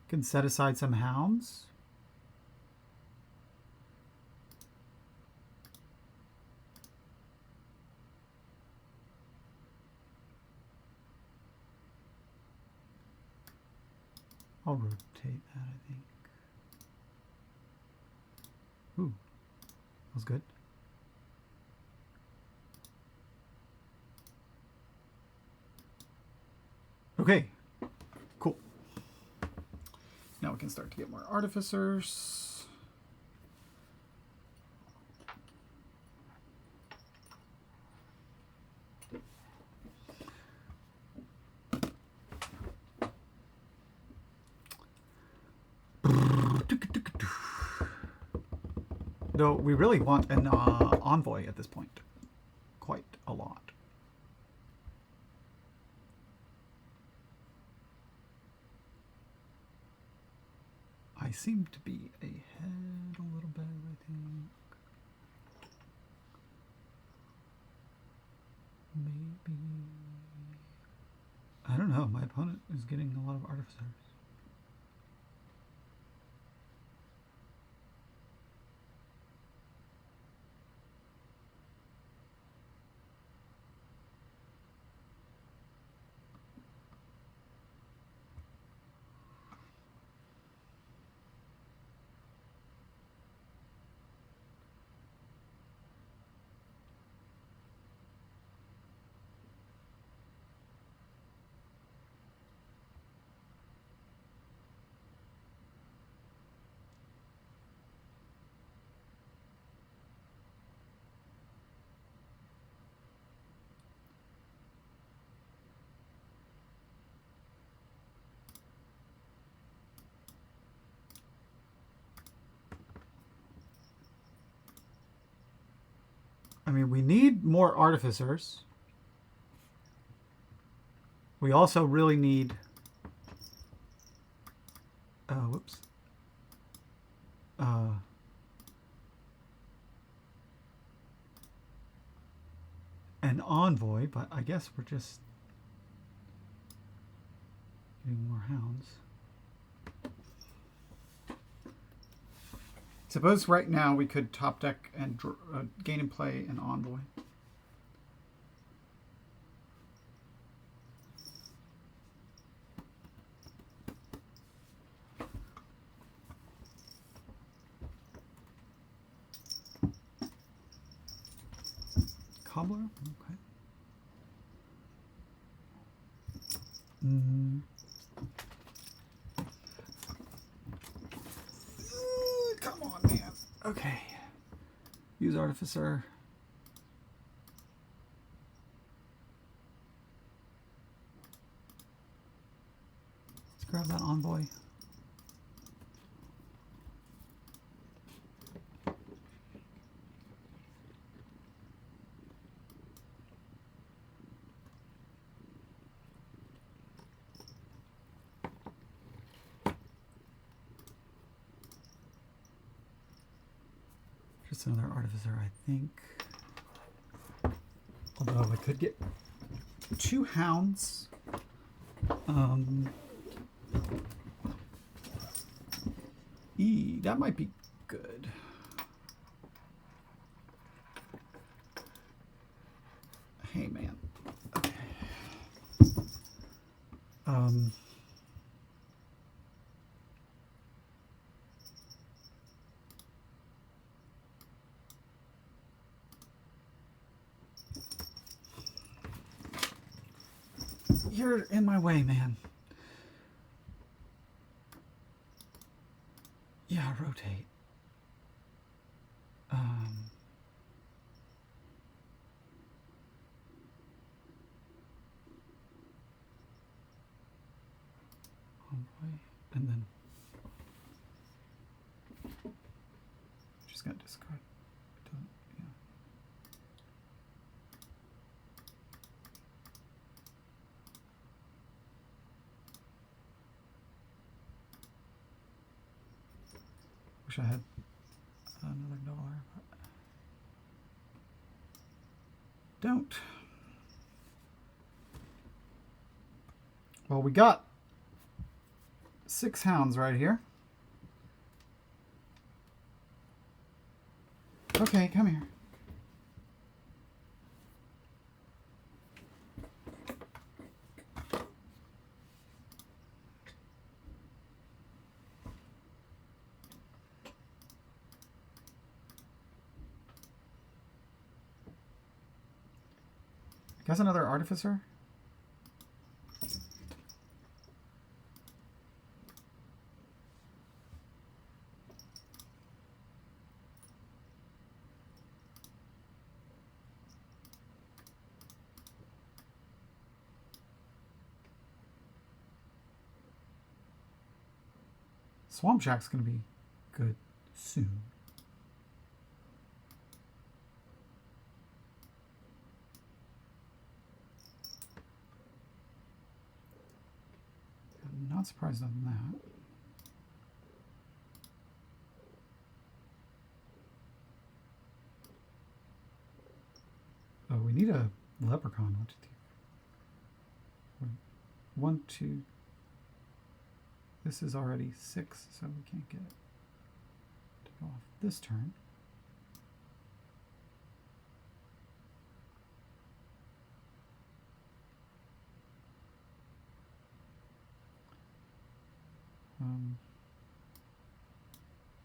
Can set aside some hounds. I'll rotate that, I think. Ooh, that was good. Okay, cool. Now we can start to get more artificers. Though we really want an envoy at this point. Quite a lot. I seem to be ahead a little bit, I think. Maybe. I don't know. My opponent is getting a lot of artificers. mean, we need more artificers. We also really need... whoops. An envoy, but I guess we're just getting more hounds. Suppose right now we could top deck and gain and play an envoy. Cobbler? Okay. Come on, man. Okay. Use Artificer. Let's grab that envoy. Just another Artificer, I think. Although I could get 2 hounds. That might be good. Hey, man. Okay. You're in my way, man. Yeah, rotate. Envoy, and then just got discard. Yeah. Wish I had another dollar, but don't. Well, we got 6 hounds right here. Okay, come here. Guess another Artificer? Swamp Shack's going to be good soon. I'm not surprised on that. Oh, we need a leprechaun. 1, 2. This is already 6, so we can't get it to go off this turn.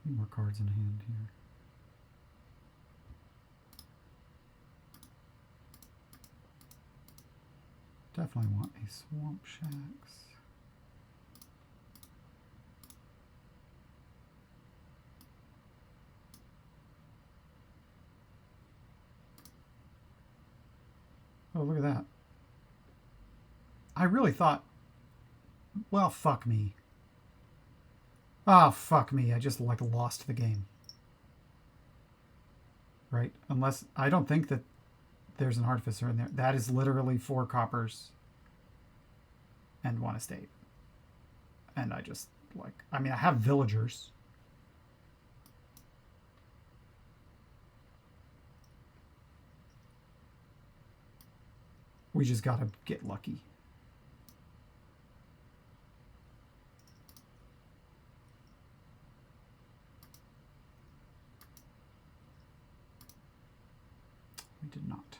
Need more cards in hand here. Definitely want a Swamp Shacks. Oh, look at that. I really thought, well, fuck me. Oh, fuck me. I just, like, lost the game. right? Unless, I don't think that there's an artificer in there. That is literally 4 coppers and 1 estate. And I just, like, I mean, I have villagers. We just gotta get lucky. We did not.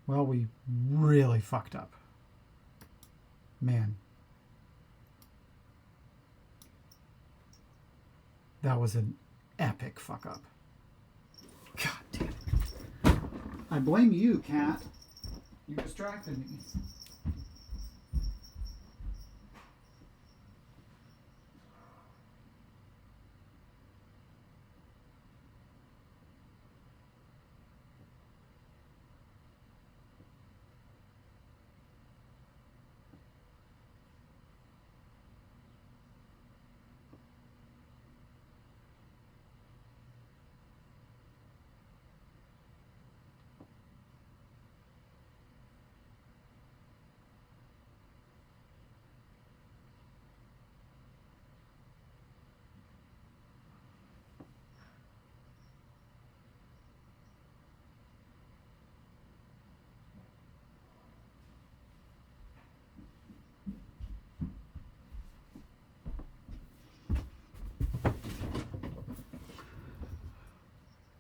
Well, we really fucked up. Man. That was an epic fuck up. God damn it. I blame you, cat. You distracted me.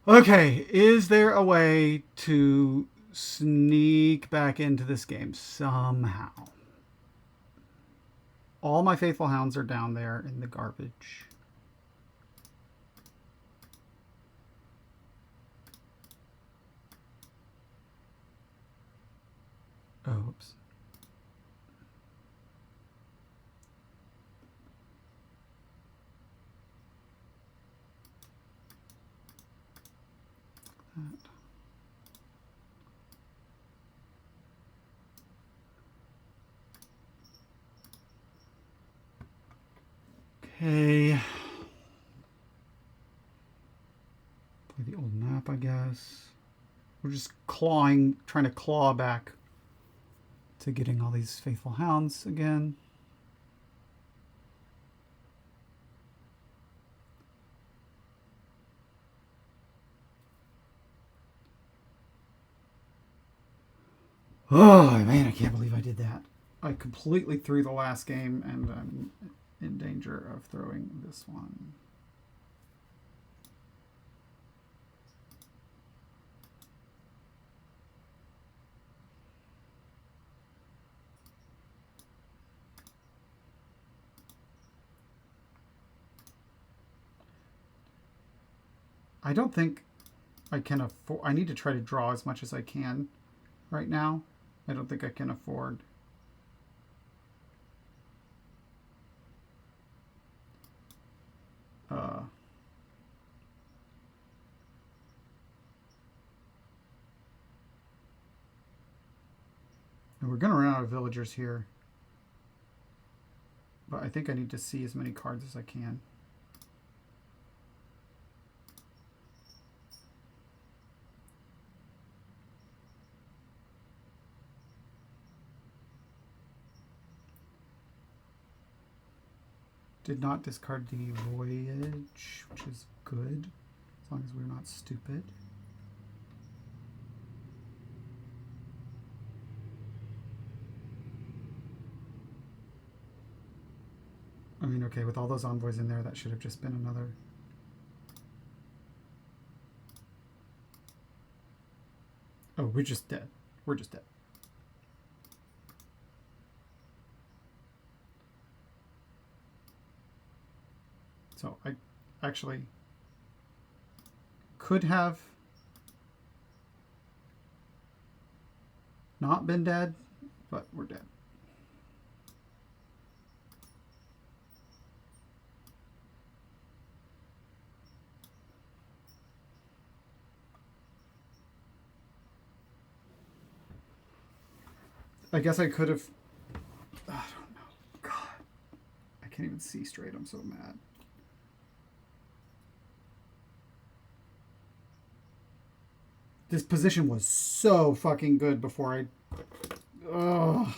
Okay, is there a way to sneak back into this game somehow? All my faithful hounds are down there in the garbage. Oops. Okay. Play the old map, I guess. We're just trying to claw back to getting all these faithful hounds again. Oh, man, I can't believe I did that. I completely threw the last game, and I'm in danger of throwing this one. I don't think I can afford... I need to try to draw as much as I can right now. I don't think I can afford... And we're going to run out of villagers here. But I think I need to see as many cards as I can. Did not discard the voyage, which is good, as long as we're not stupid. I mean, okay, with all those envoys in there, that should have just been another... Oh, we're just dead. We're just dead. So I actually could have not been dead, but we're dead. I guess I could have... I don't know. God. I can't even see straight. I'm so mad. This position was so fucking good before I... Ugh.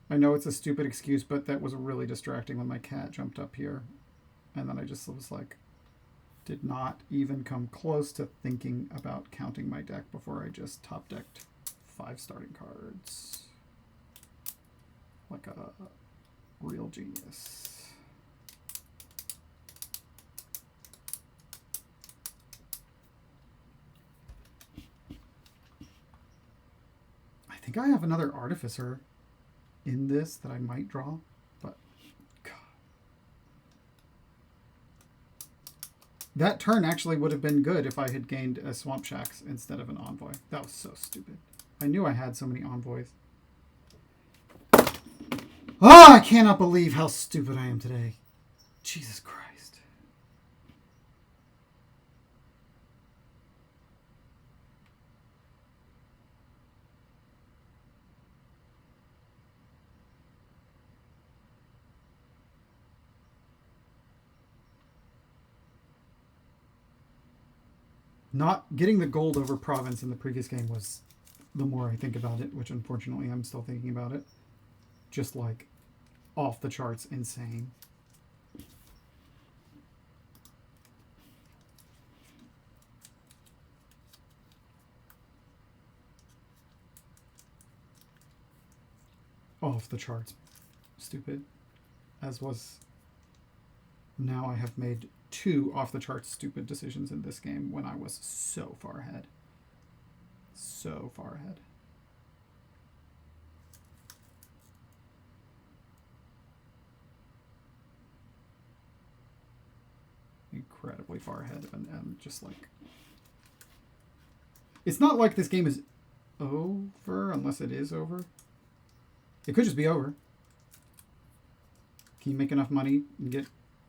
I know it's a stupid excuse, but that was really distracting when my cat jumped up here. And then I just was like... Did not even come close to thinking about counting my deck before I just top-decked 5 starting cards. Like a real genius. I think I have another Artificer in this that I might draw, but God. That turn actually would have been good if I had gained a Swamp Shacks instead of an Envoy. That was so stupid. I knew I had so many Envoys. Oh, I cannot believe how stupid I am today. Jesus Christ. Not getting the gold over Province in the previous game was, the more I think about it, which unfortunately I'm still thinking about it, just like off the charts insane. Off the charts stupid, as was... Now I have made 2 off-the-charts stupid decisions in this game when I was so far ahead. So far ahead. Incredibly far ahead, and just like... It's not like this game is over, unless it is over. It could just be over. Can you make enough money and get...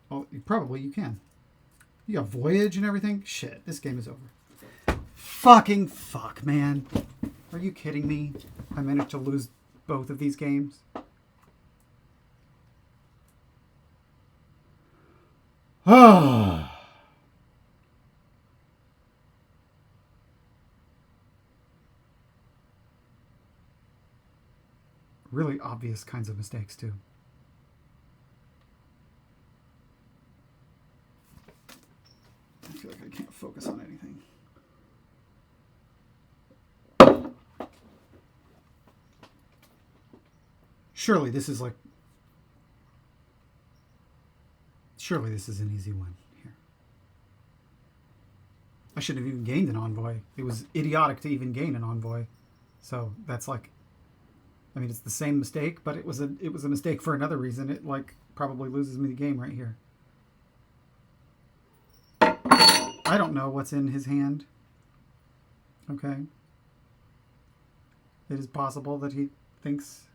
Oh, probably you can. You got Voyage and everything? Shit, this game is over. Fucking fuck, man. Are you kidding me? I managed to lose both of these games. Ah. Really obvious kinds of mistakes, too. I feel like I can't focus on anything. Surely this is like... Surely this is an easy one here. I shouldn't have even gained an Envoy. It was idiotic to even gain an Envoy. So that's like... I mean, it's the same mistake, but it was a mistake for another reason. It like probably loses me the game right here. I don't know what's in his hand. Okay. It is possible that he thinks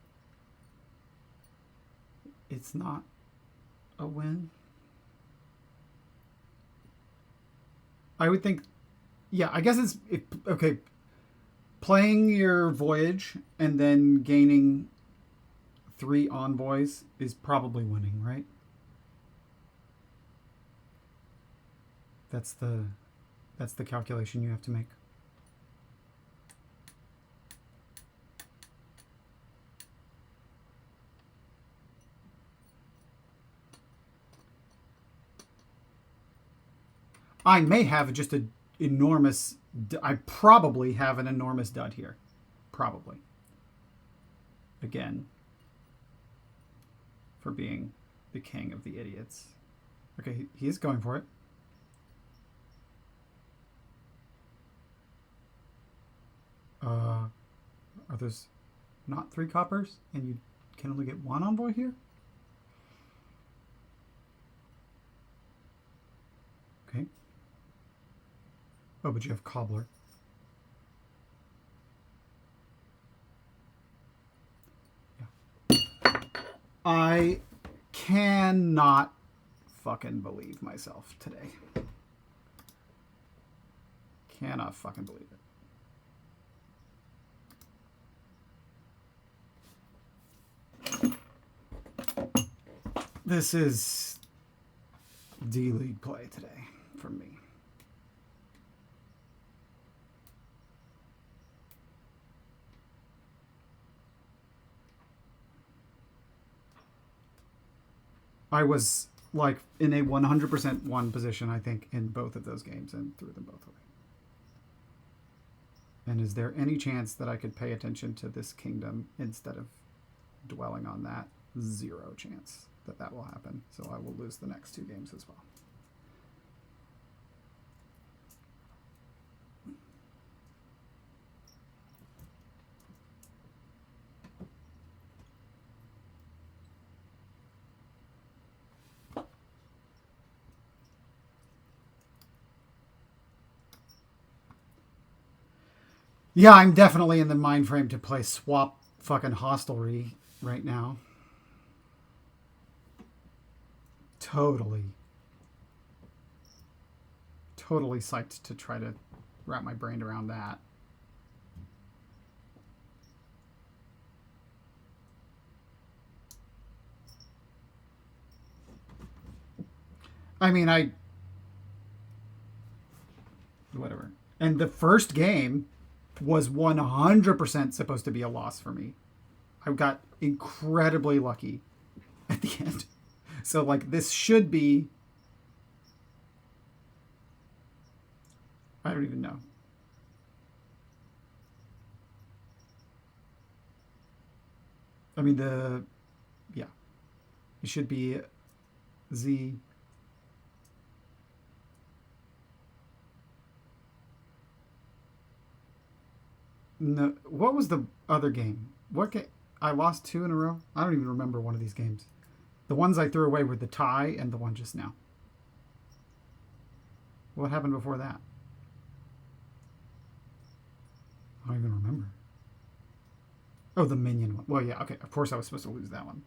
it's not a win. I would think, yeah, I guess it's, okay, playing your Voyage and then gaining 3 Envoys is probably winning, right? That's the calculation you have to make. I may have just an enormous... I probably have an enormous dud here. Probably. Again. For being the king of the idiots. Okay, he is going for it. Are those not 3 coppers? And you can only get 1 Envoy here? Okay. Oh, but you have Cobbler. Yeah. I cannot fucking believe myself today. Cannot fucking believe it. This is D-League play today for me. I was like in a 100% won position, I think, in both of those games and threw them both away. And is there any chance that I could pay attention to this kingdom instead of dwelling on that? Zero chance that that will happen. So I will lose the next two games as well. Yeah, I'm definitely in the mind frame to play swap fucking hostelry right now. Totally psyched to try to wrap my brain around that. I mean, whatever. And the first game was 100% supposed to be a loss for me. I got incredibly lucky at the end. So, like, this should be... I don't even know. I mean, yeah. It should be Z... No, what was the other game? What game? I lost 2 in a row? I don't even remember one of these games. The ones I threw away were the tie and the one just now. What happened before that? I don't even remember. Oh, the minion one. Well, yeah, okay. Of course I was supposed to lose that one.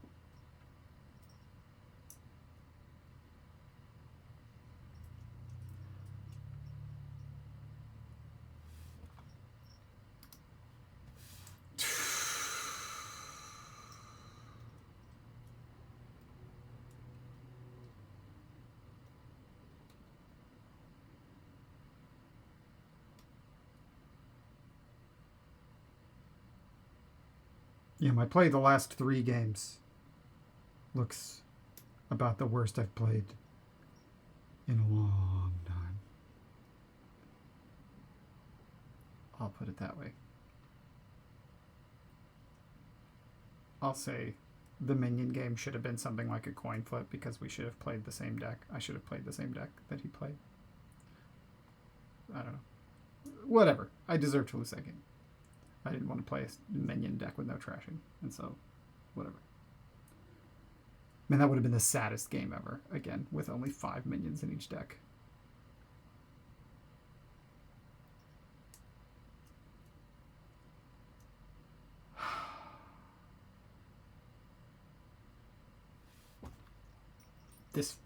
Yeah, my play the last 3 games looks about the worst I've played in a long time. I'll put it that way. I'll say the minion game should have been something like a coin flip because we should have played the same deck. I should have played the same deck that he played. I don't know. Whatever. I deserve to lose that game. I didn't want to play a minion deck with no trashing, and so, whatever. Man, that would have been the saddest game ever, again, with only 5 minions in each deck. This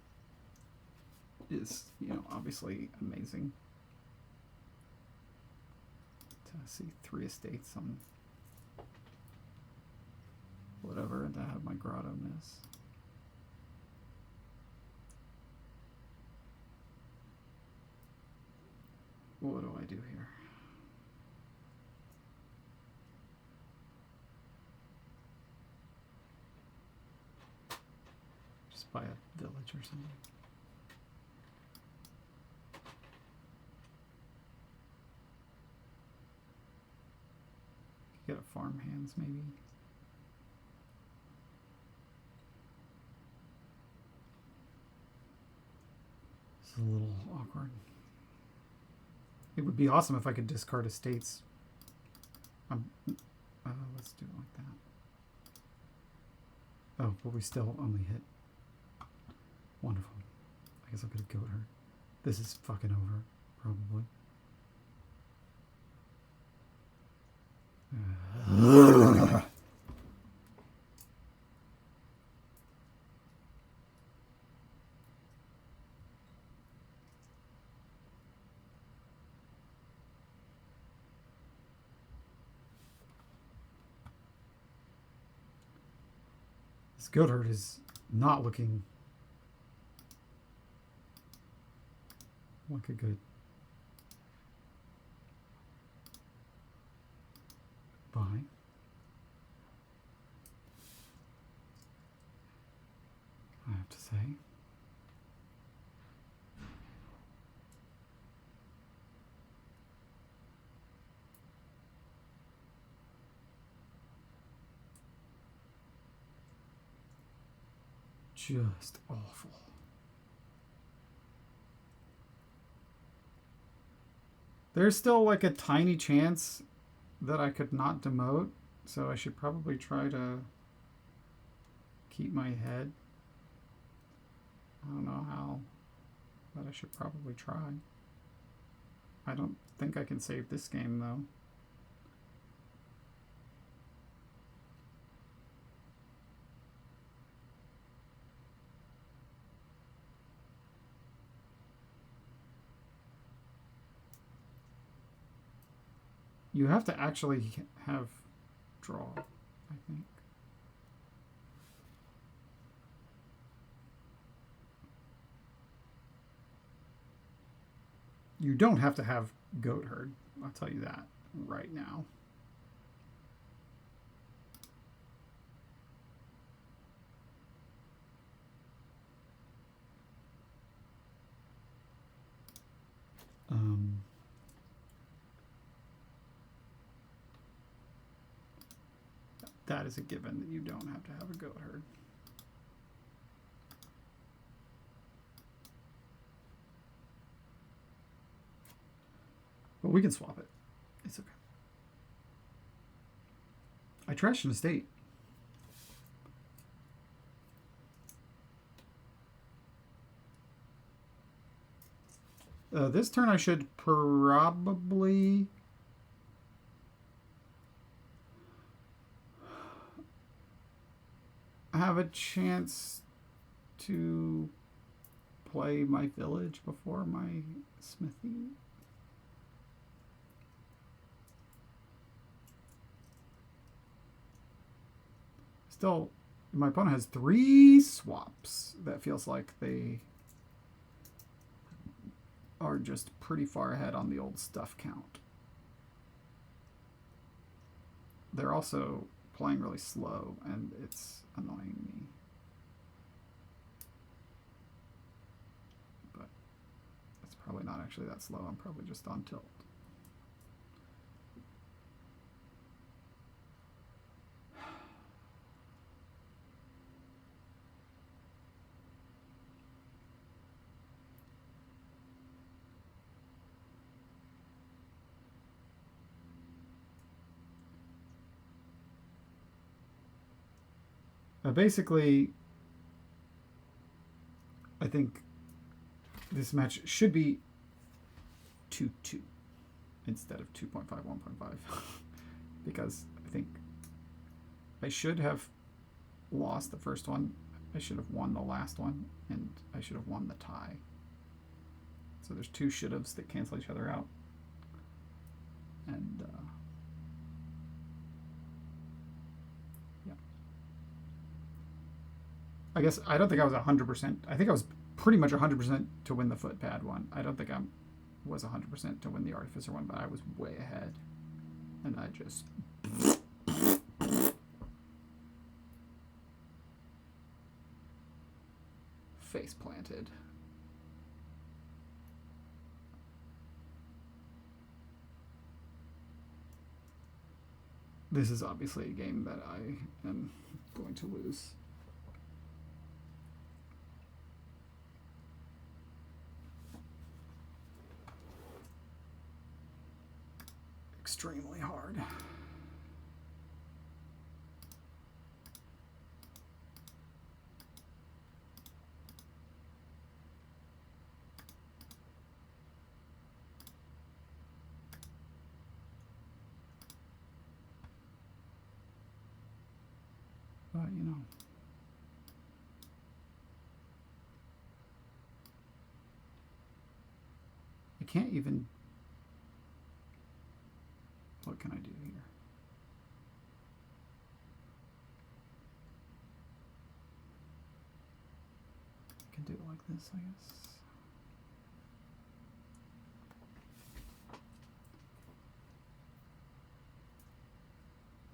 is, obviously amazing. See 3 estates on whatever, and I have my grotto miss. What do I do here? Just buy a village or something. Get a farm hands, maybe. It's a little awkward. It would be awesome if I could discard estates. Let's do it like that. Oh, but we still only hit. Wonderful. I guess I could have killed her. This is fucking over, probably. This goat herd is not looking like a good buy. I have to say. Just awful. There's still like a tiny chance that I could not demote, so I should probably try to keep my head. I don't know how, but I should probably try. I don't think I can save this game though. You have to actually have draw, I think. You don't have to have goat herd. I'll tell you that right now. That is a given that you don't have to have a goat herd. But we can swap it. It's okay. I trashed an estate. This turn I should probably have a chance to play my village before my smithy. Still, my opponent has 3 swaps. That feels like they are just pretty far ahead on the old stuff count. They're also playing really slow, and it's annoying me. But it's probably not actually that slow. I'm probably just on tilt. Basically, I think this match should be 2-2 instead of 2.5, 1.5 because I think I should have lost the first one, I should have won the last one, and I should have won the tie. So there's 2 should-haves that cancel each other out. And I guess I don't think I was 100%. I think I was pretty much 100% to win the footpad one. I don't think I was 100% to win the artificer one, but I was way ahead. And I just face planted. This is obviously a game that I am going to lose. Extremely hard. But, you know, I can't even. What can I do here? I can do it like this, I guess.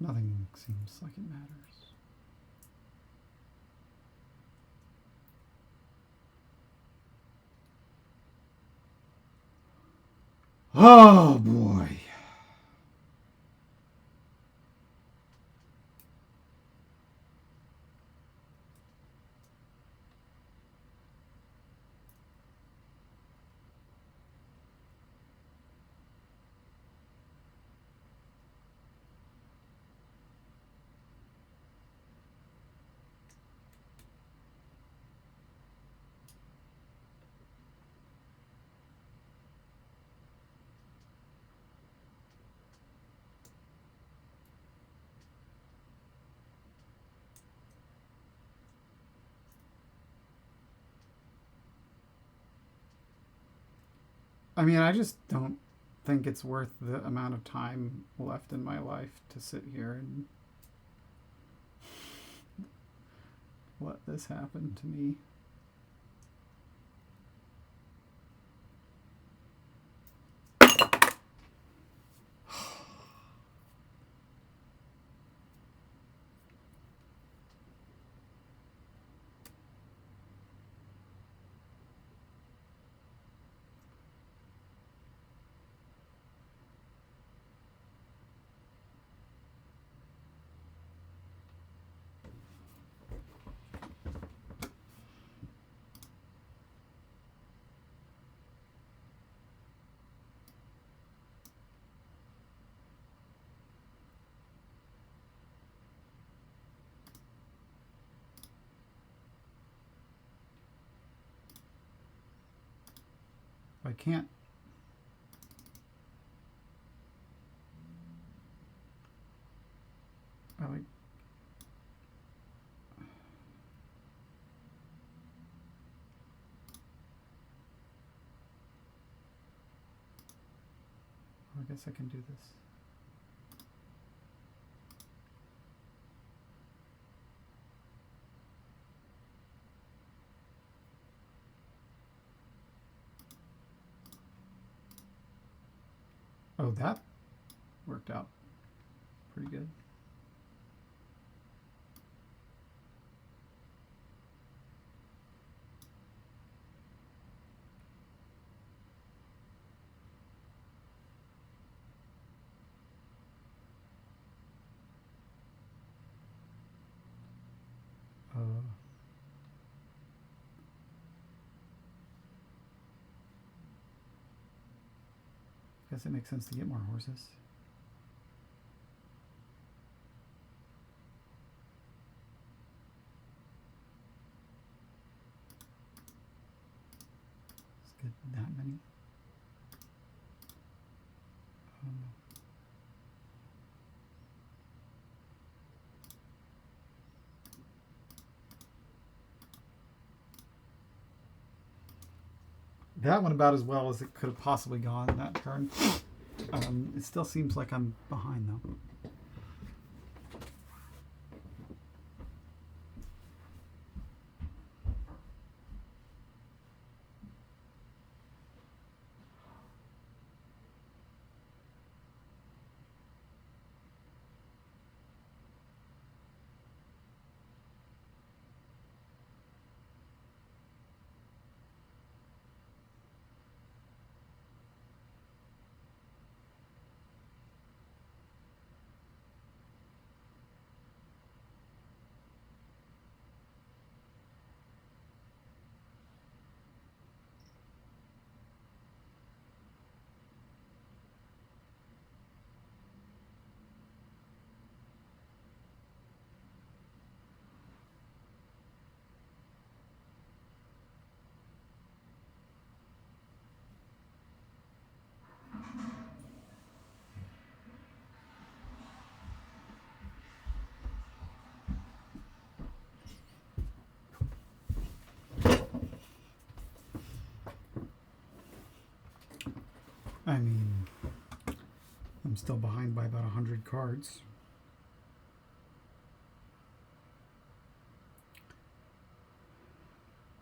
Nothing seems like it matters. Oh boy. I mean, I just don't think it's worth the amount of time left in my life to sit here and let this happen to me. I can't. I like. I guess I can do this. Oh, that worked out pretty good. Guess it makes sense to get more horses. Let's get that many. That went about as well as it could have possibly gone in that turn. It still seems like I'm behind though. I mean, I'm still behind by about 100 cards.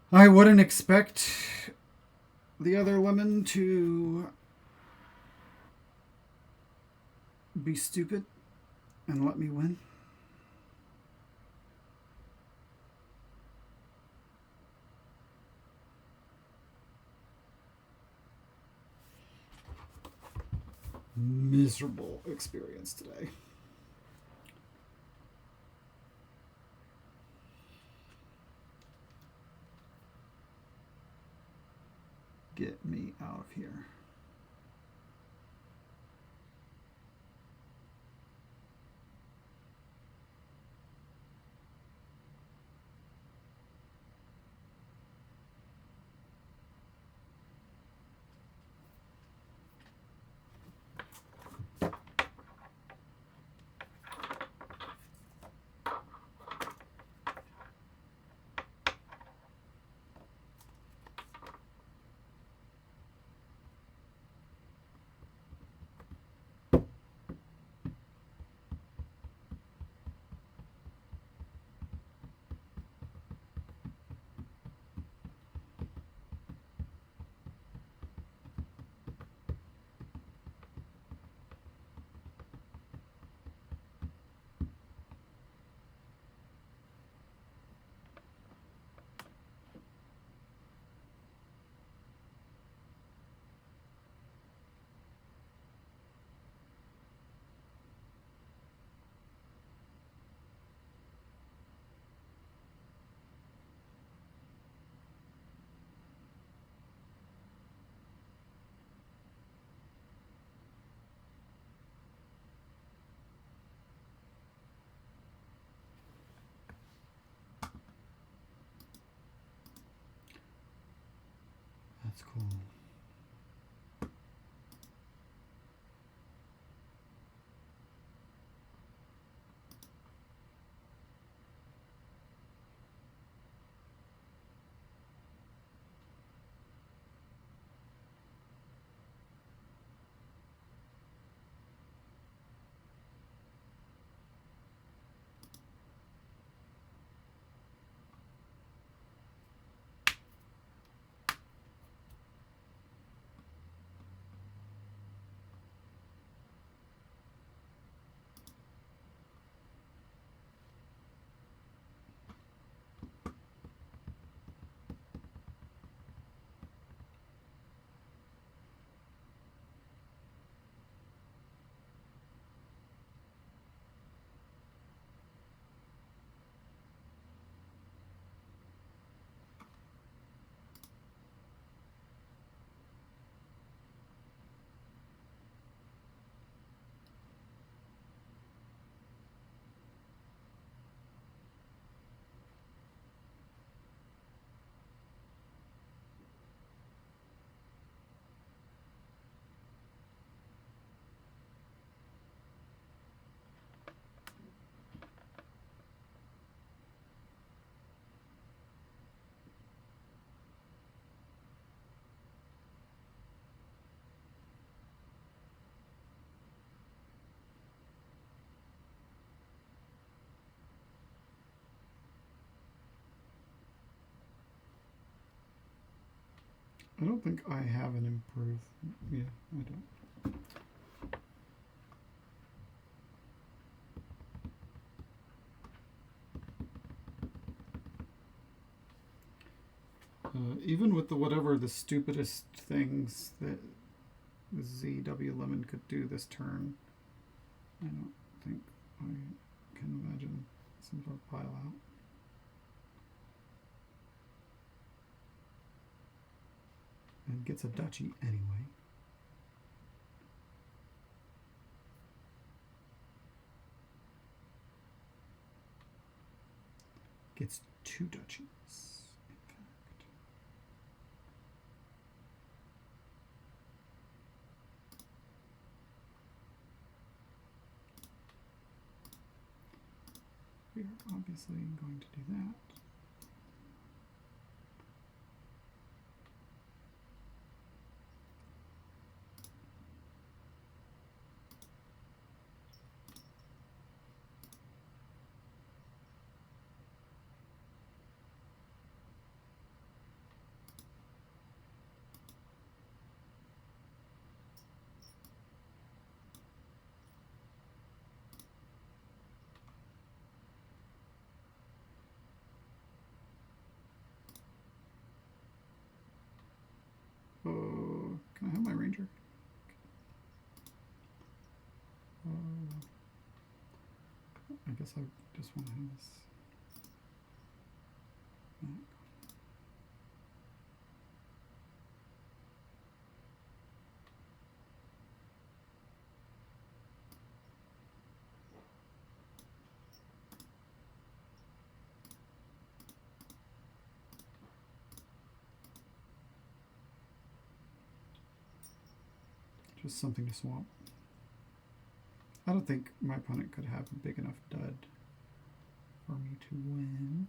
I wouldn't expect the other lemon to be stupid and let me win. miserable experience today. Get me out of here. That's cool. I don't think I have an improve. Yeah, I don't. Even with the whatever the stupidest things that zwlemon could do this turn, I don't think I can imagine some sort of pile out. And gets a duchy anyway. Gets 2 duchies, in fact. We are obviously going to do that. Can I have my ranger? guess I just want to have this. Just something to swamp. I don't think my opponent could have a big enough dud for me to win.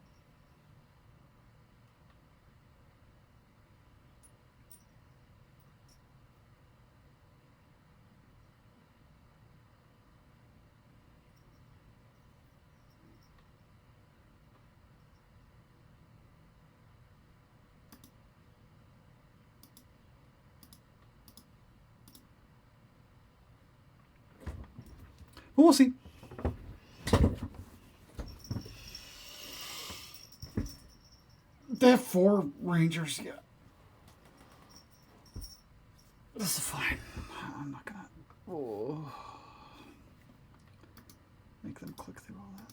But we'll see. They have 4 Rangers. Yeah. This is fine. I'm not gonna make them click through all that.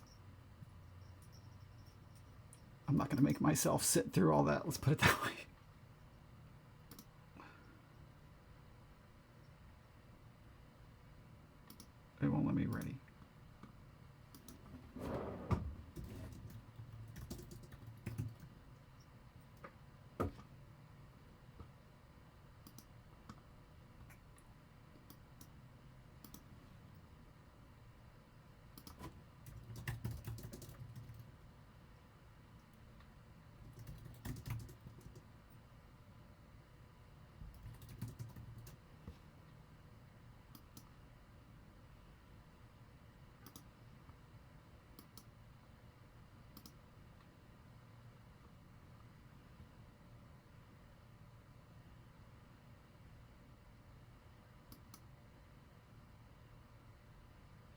I'm not gonna make myself sit through all that. Let's put it that way. They won't let me ready.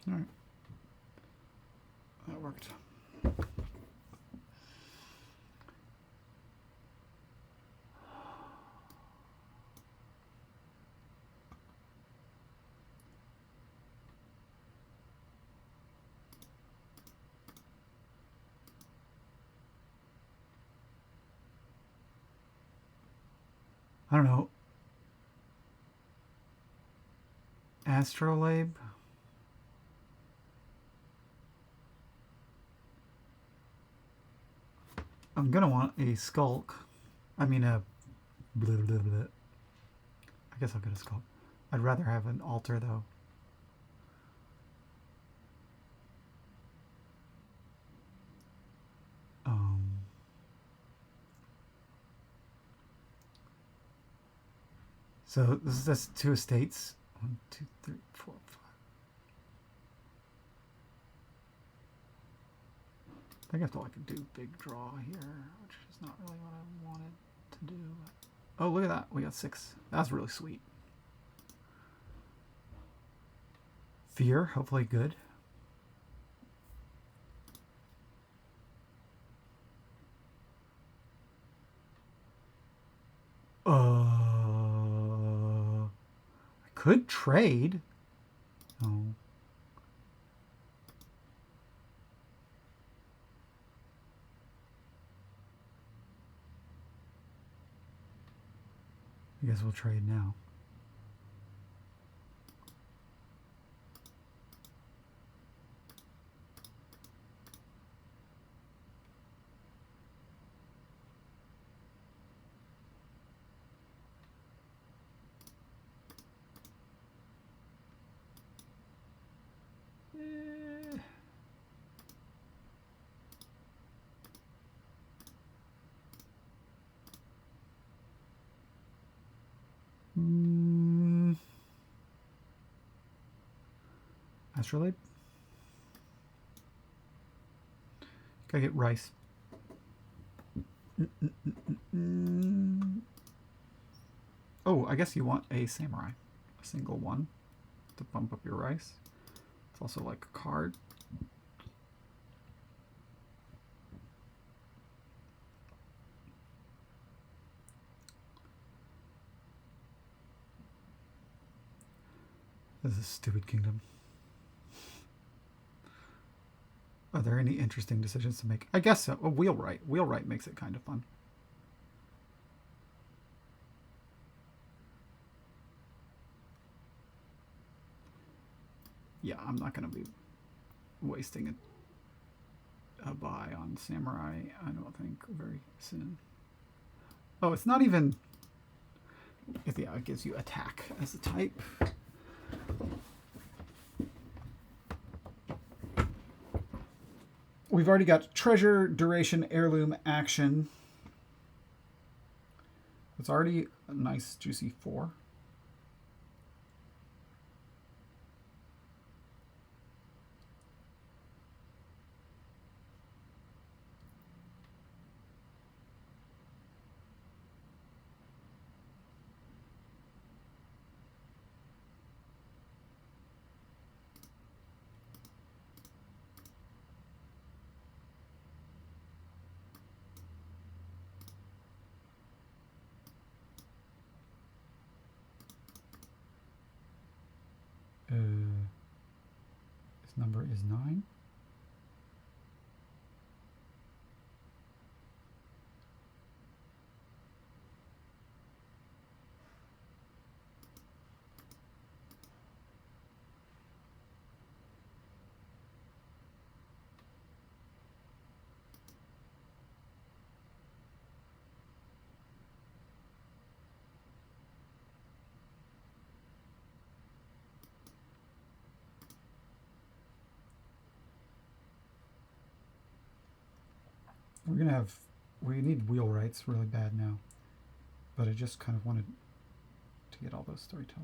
All right. That worked. I don't know. Astrolabe? I'm gonna want a skulk. I mean a blah, blah, blah. I guess I'll get a skulk. I'd rather have an altar though. So this is just 2 estates. 1, 2, 3, 4, 5. I think I have to like do big draw here, which is not really what I wanted to do. Oh, look at that. We got 6. That's really sweet. Fear, hopefully good. I could trade. Oh. I guess we'll trade now. Astrolabe. Gotta get rice. Oh, I guess you want a samurai. A single one to bump up your rice. It's also like a card. This is a stupid kingdom. there any interesting decisions to make? I guess so. Oh, wheelwright. Wheelwright makes it kind of fun. Yeah, I'm not going to be wasting a buy on Samurai, I don't think, very soon. Oh, it's not even... Yeah, it gives you attack as a type. We've already got treasure, duration, heirloom, action. It's already a nice, juicy 4. This number is 9. We're going to have... We need wheelwrights really bad now. But I just kind of wanted to get all those storytellers.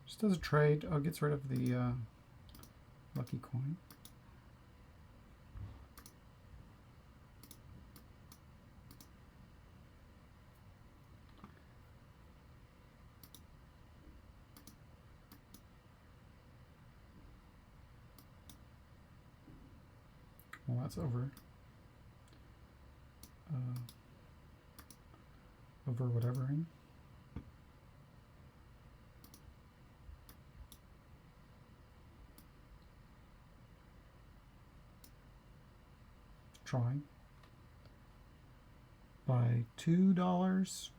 Just as a trade, gets rid of the lucky coin. Well, that's over. Over whatevering. Trying. By $2.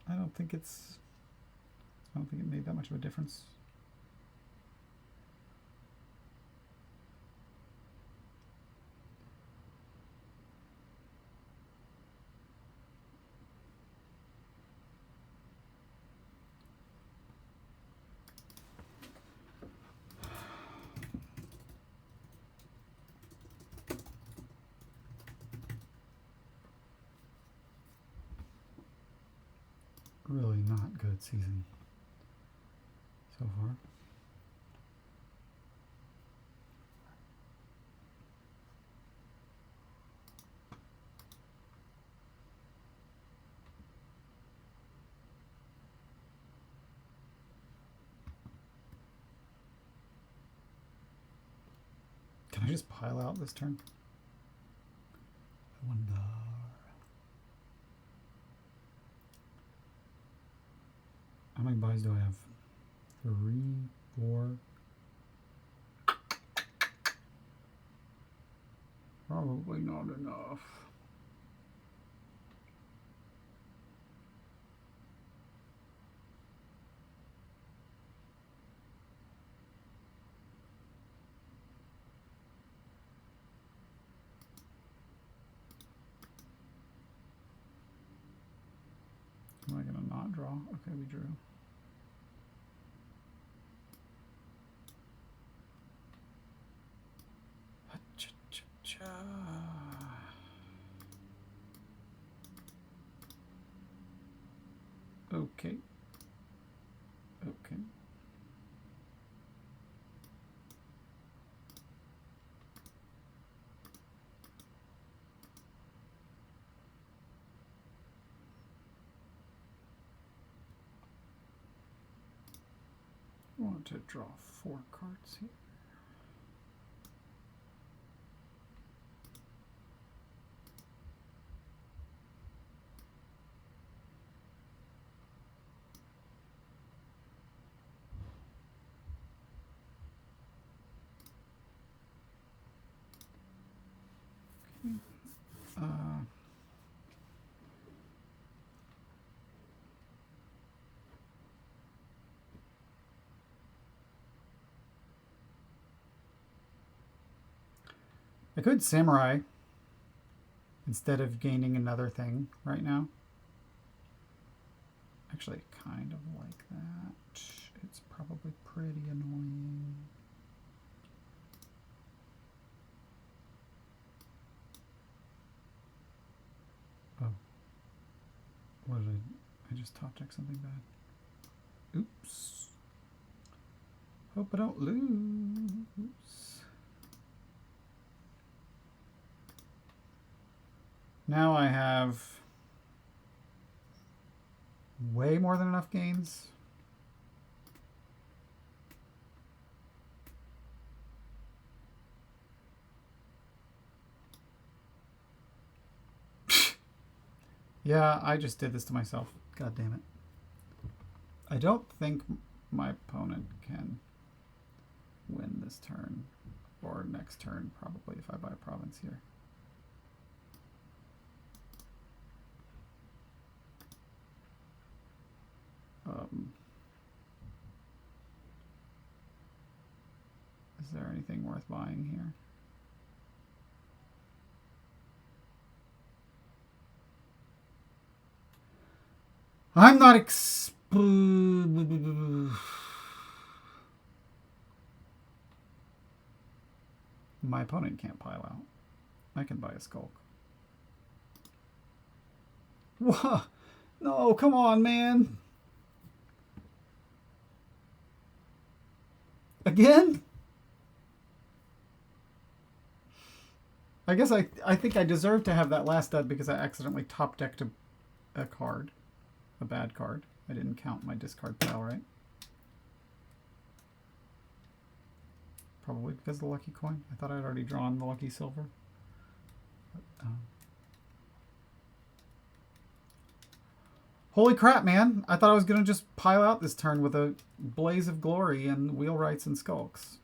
I don't think it made that much of a difference. Really not good season so far. Can I just pile out this turn? I wonder. How many buys do I have? 3, 4. Probably not enough. Am I gonna not draw? Okay, we drew. Okay. Okay. I want to draw 4 cards here. I could samurai instead of gaining another thing right now. Actually, I kind of like that. It's probably pretty annoying. Oh. What did I just top deck something bad? Oops. Hope I don't lose. Now I have way more than enough gains. Yeah, I just did this to myself. God damn it. I don't think my opponent can win this turn, or next turn probably if I buy a province here. Is there anything worth buying here? I'm not my opponent can't pile out. I can buy a skulk. What? No, come on, man. Again? I guess I think I deserve to have that last dud because I accidentally top decked a card. A bad card. I didn't count my discard pile right. Probably because of the lucky coin. I thought I'd already drawn the lucky silver. But, holy crap, man. I thought I was going to just pile out this turn with a blaze of glory and wheelwrights and skulks.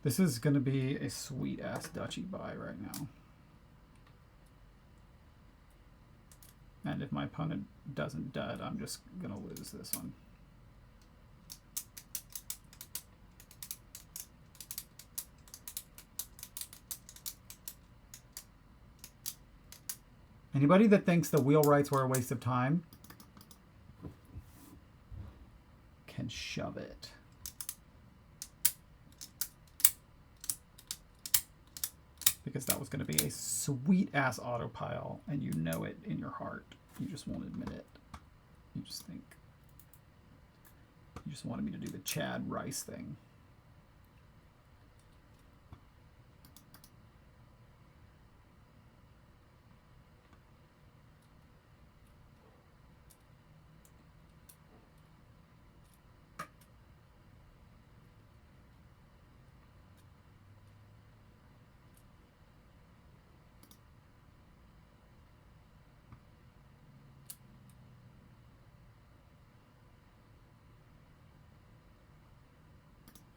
This is going to be a sweet-ass duchy buy right now. And if my opponent doesn't dud, I'm just going to lose this one. Anybody that thinks the wheelwrights were a waste of time can shove it. Because that was going to be a sweet-ass autopile, and you know it in your heart. You just won't admit it. You just think. You just wanted me to do the Chad Rice thing.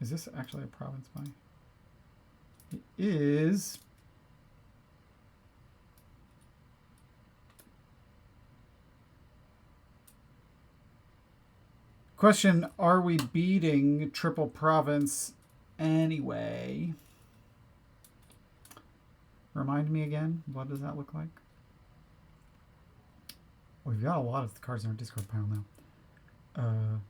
Is this actually a province buy? It is. Question, are we beating Triple Province anyway? Remind me again, what does that look like? We've got a lot of cards in our Discord pile now. I'm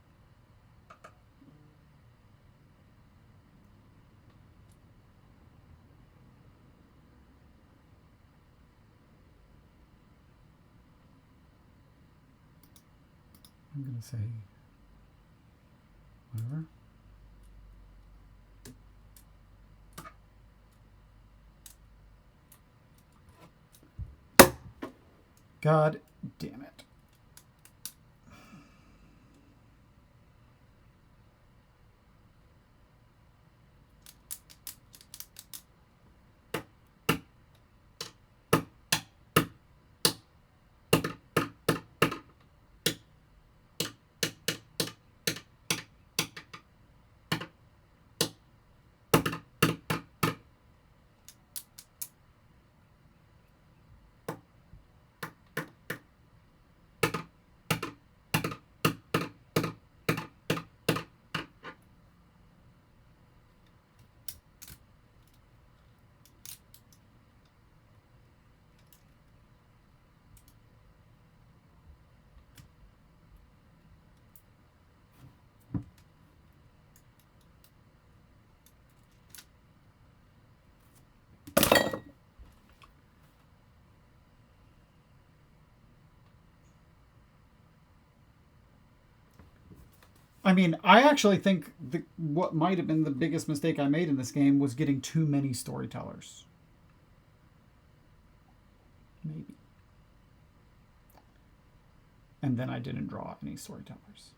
going to say whatever. God damn it. I mean, I actually think what might have been the biggest mistake I made in this game was getting too many storytellers. Maybe. And then I didn't draw any storytellers.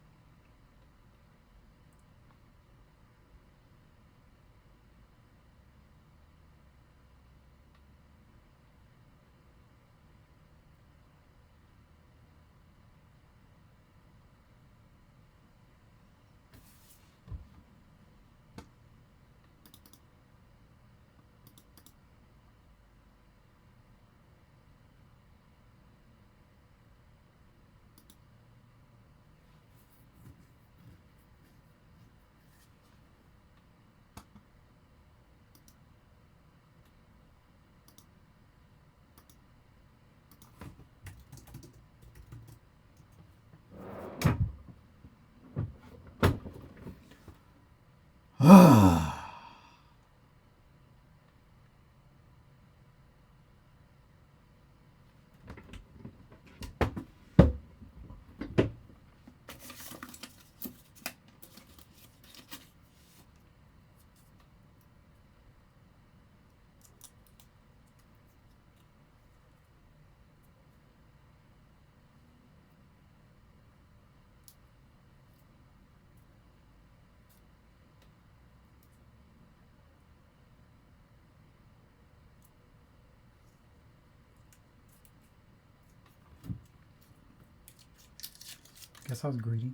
Guess I was greedy.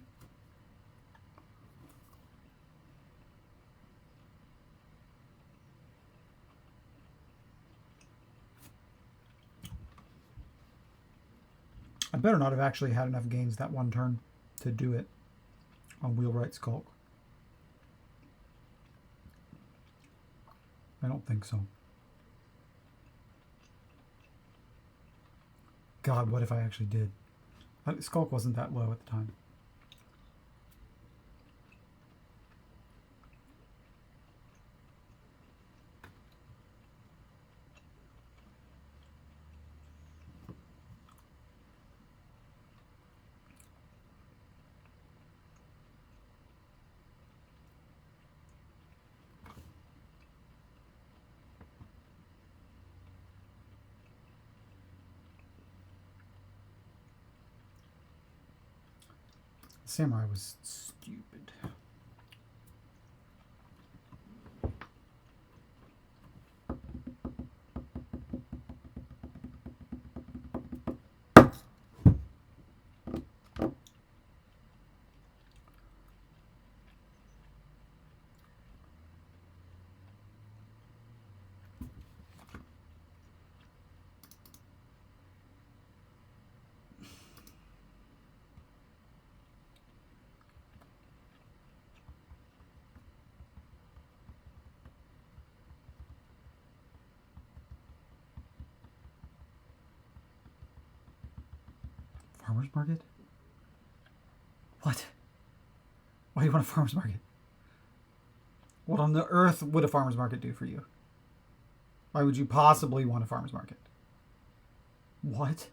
I better not have actually had enough gains that one turn to do it on Wheelwright Skulk. I don't think so. God, what if I actually did? Skulk wasn't that low at the time. Samurai was stupid. Farmer's market? What? Why do you want a farmer's market? What on the earth would a farmer's market do for you? Why would you possibly want a farmer's market? What?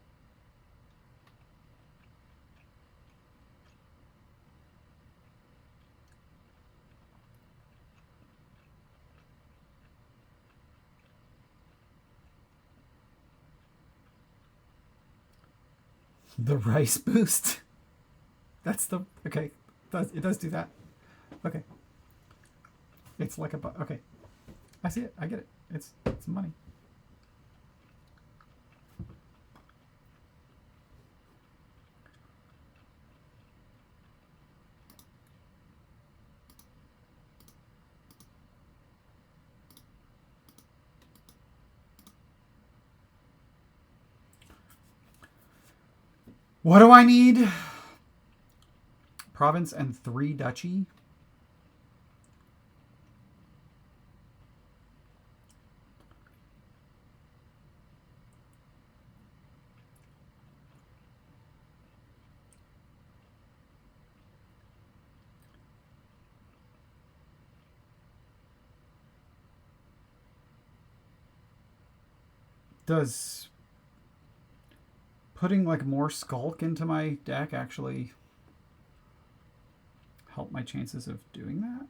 The rice boost? That's the... Okay. It does do that. Okay. It's like a... Okay. I see it. I get it. It's money. What do I need? Province and 3 duchy. Does putting like more Skulk into my deck actually help my chances of doing that?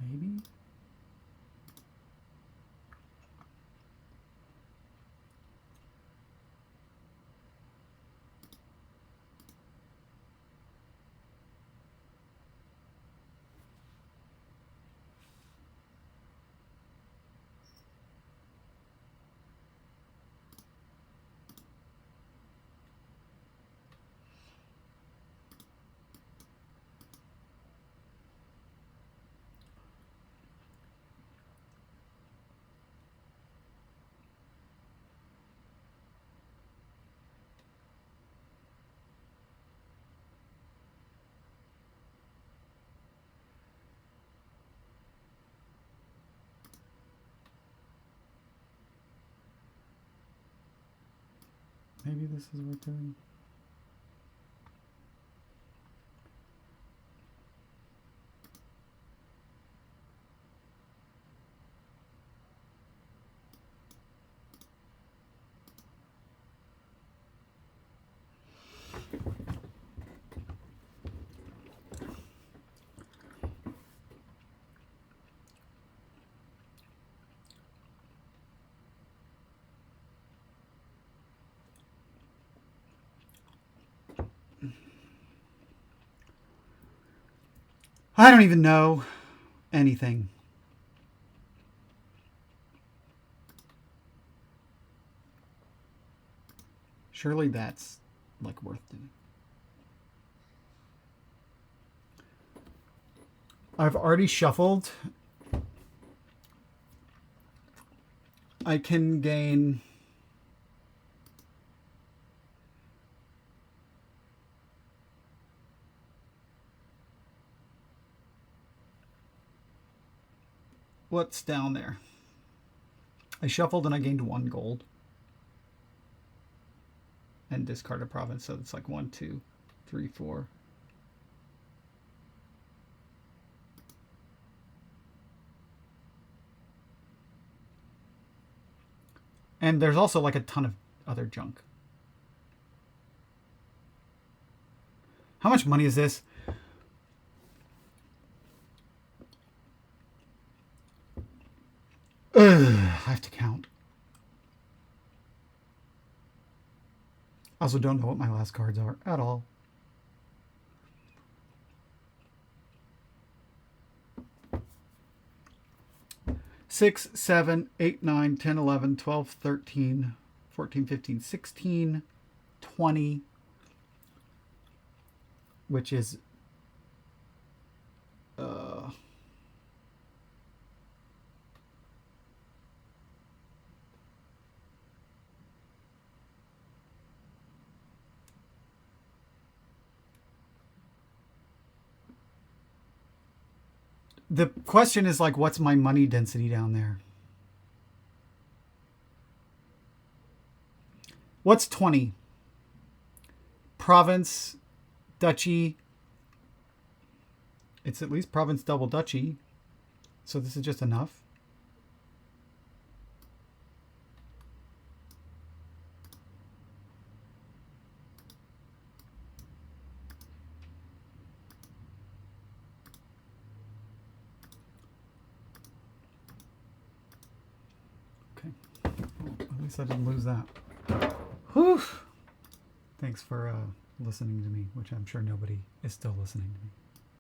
Maybe? Maybe this is worth doing. I don't even know anything. Surely that's like worth doing. I've already shuffled. I can gain... What's down there? I shuffled and I gained 1 gold. And discard a province, so it's like 1, 2, 3, 4. And there's also like a ton of other junk. How much money is this? I have to count. I also don't know what my last cards are at all. Six, 7, 8, 9, 10, 11, 12, 13, 14, 15, 16, 20, which is The question is like, what's my money density down there? What's 20? Province, duchy. It's at least province double duchy. So this is just enough. Okay. Well, at least I didn't lose that. Whew. Thanks for listening to me, which I'm sure nobody is still listening to me.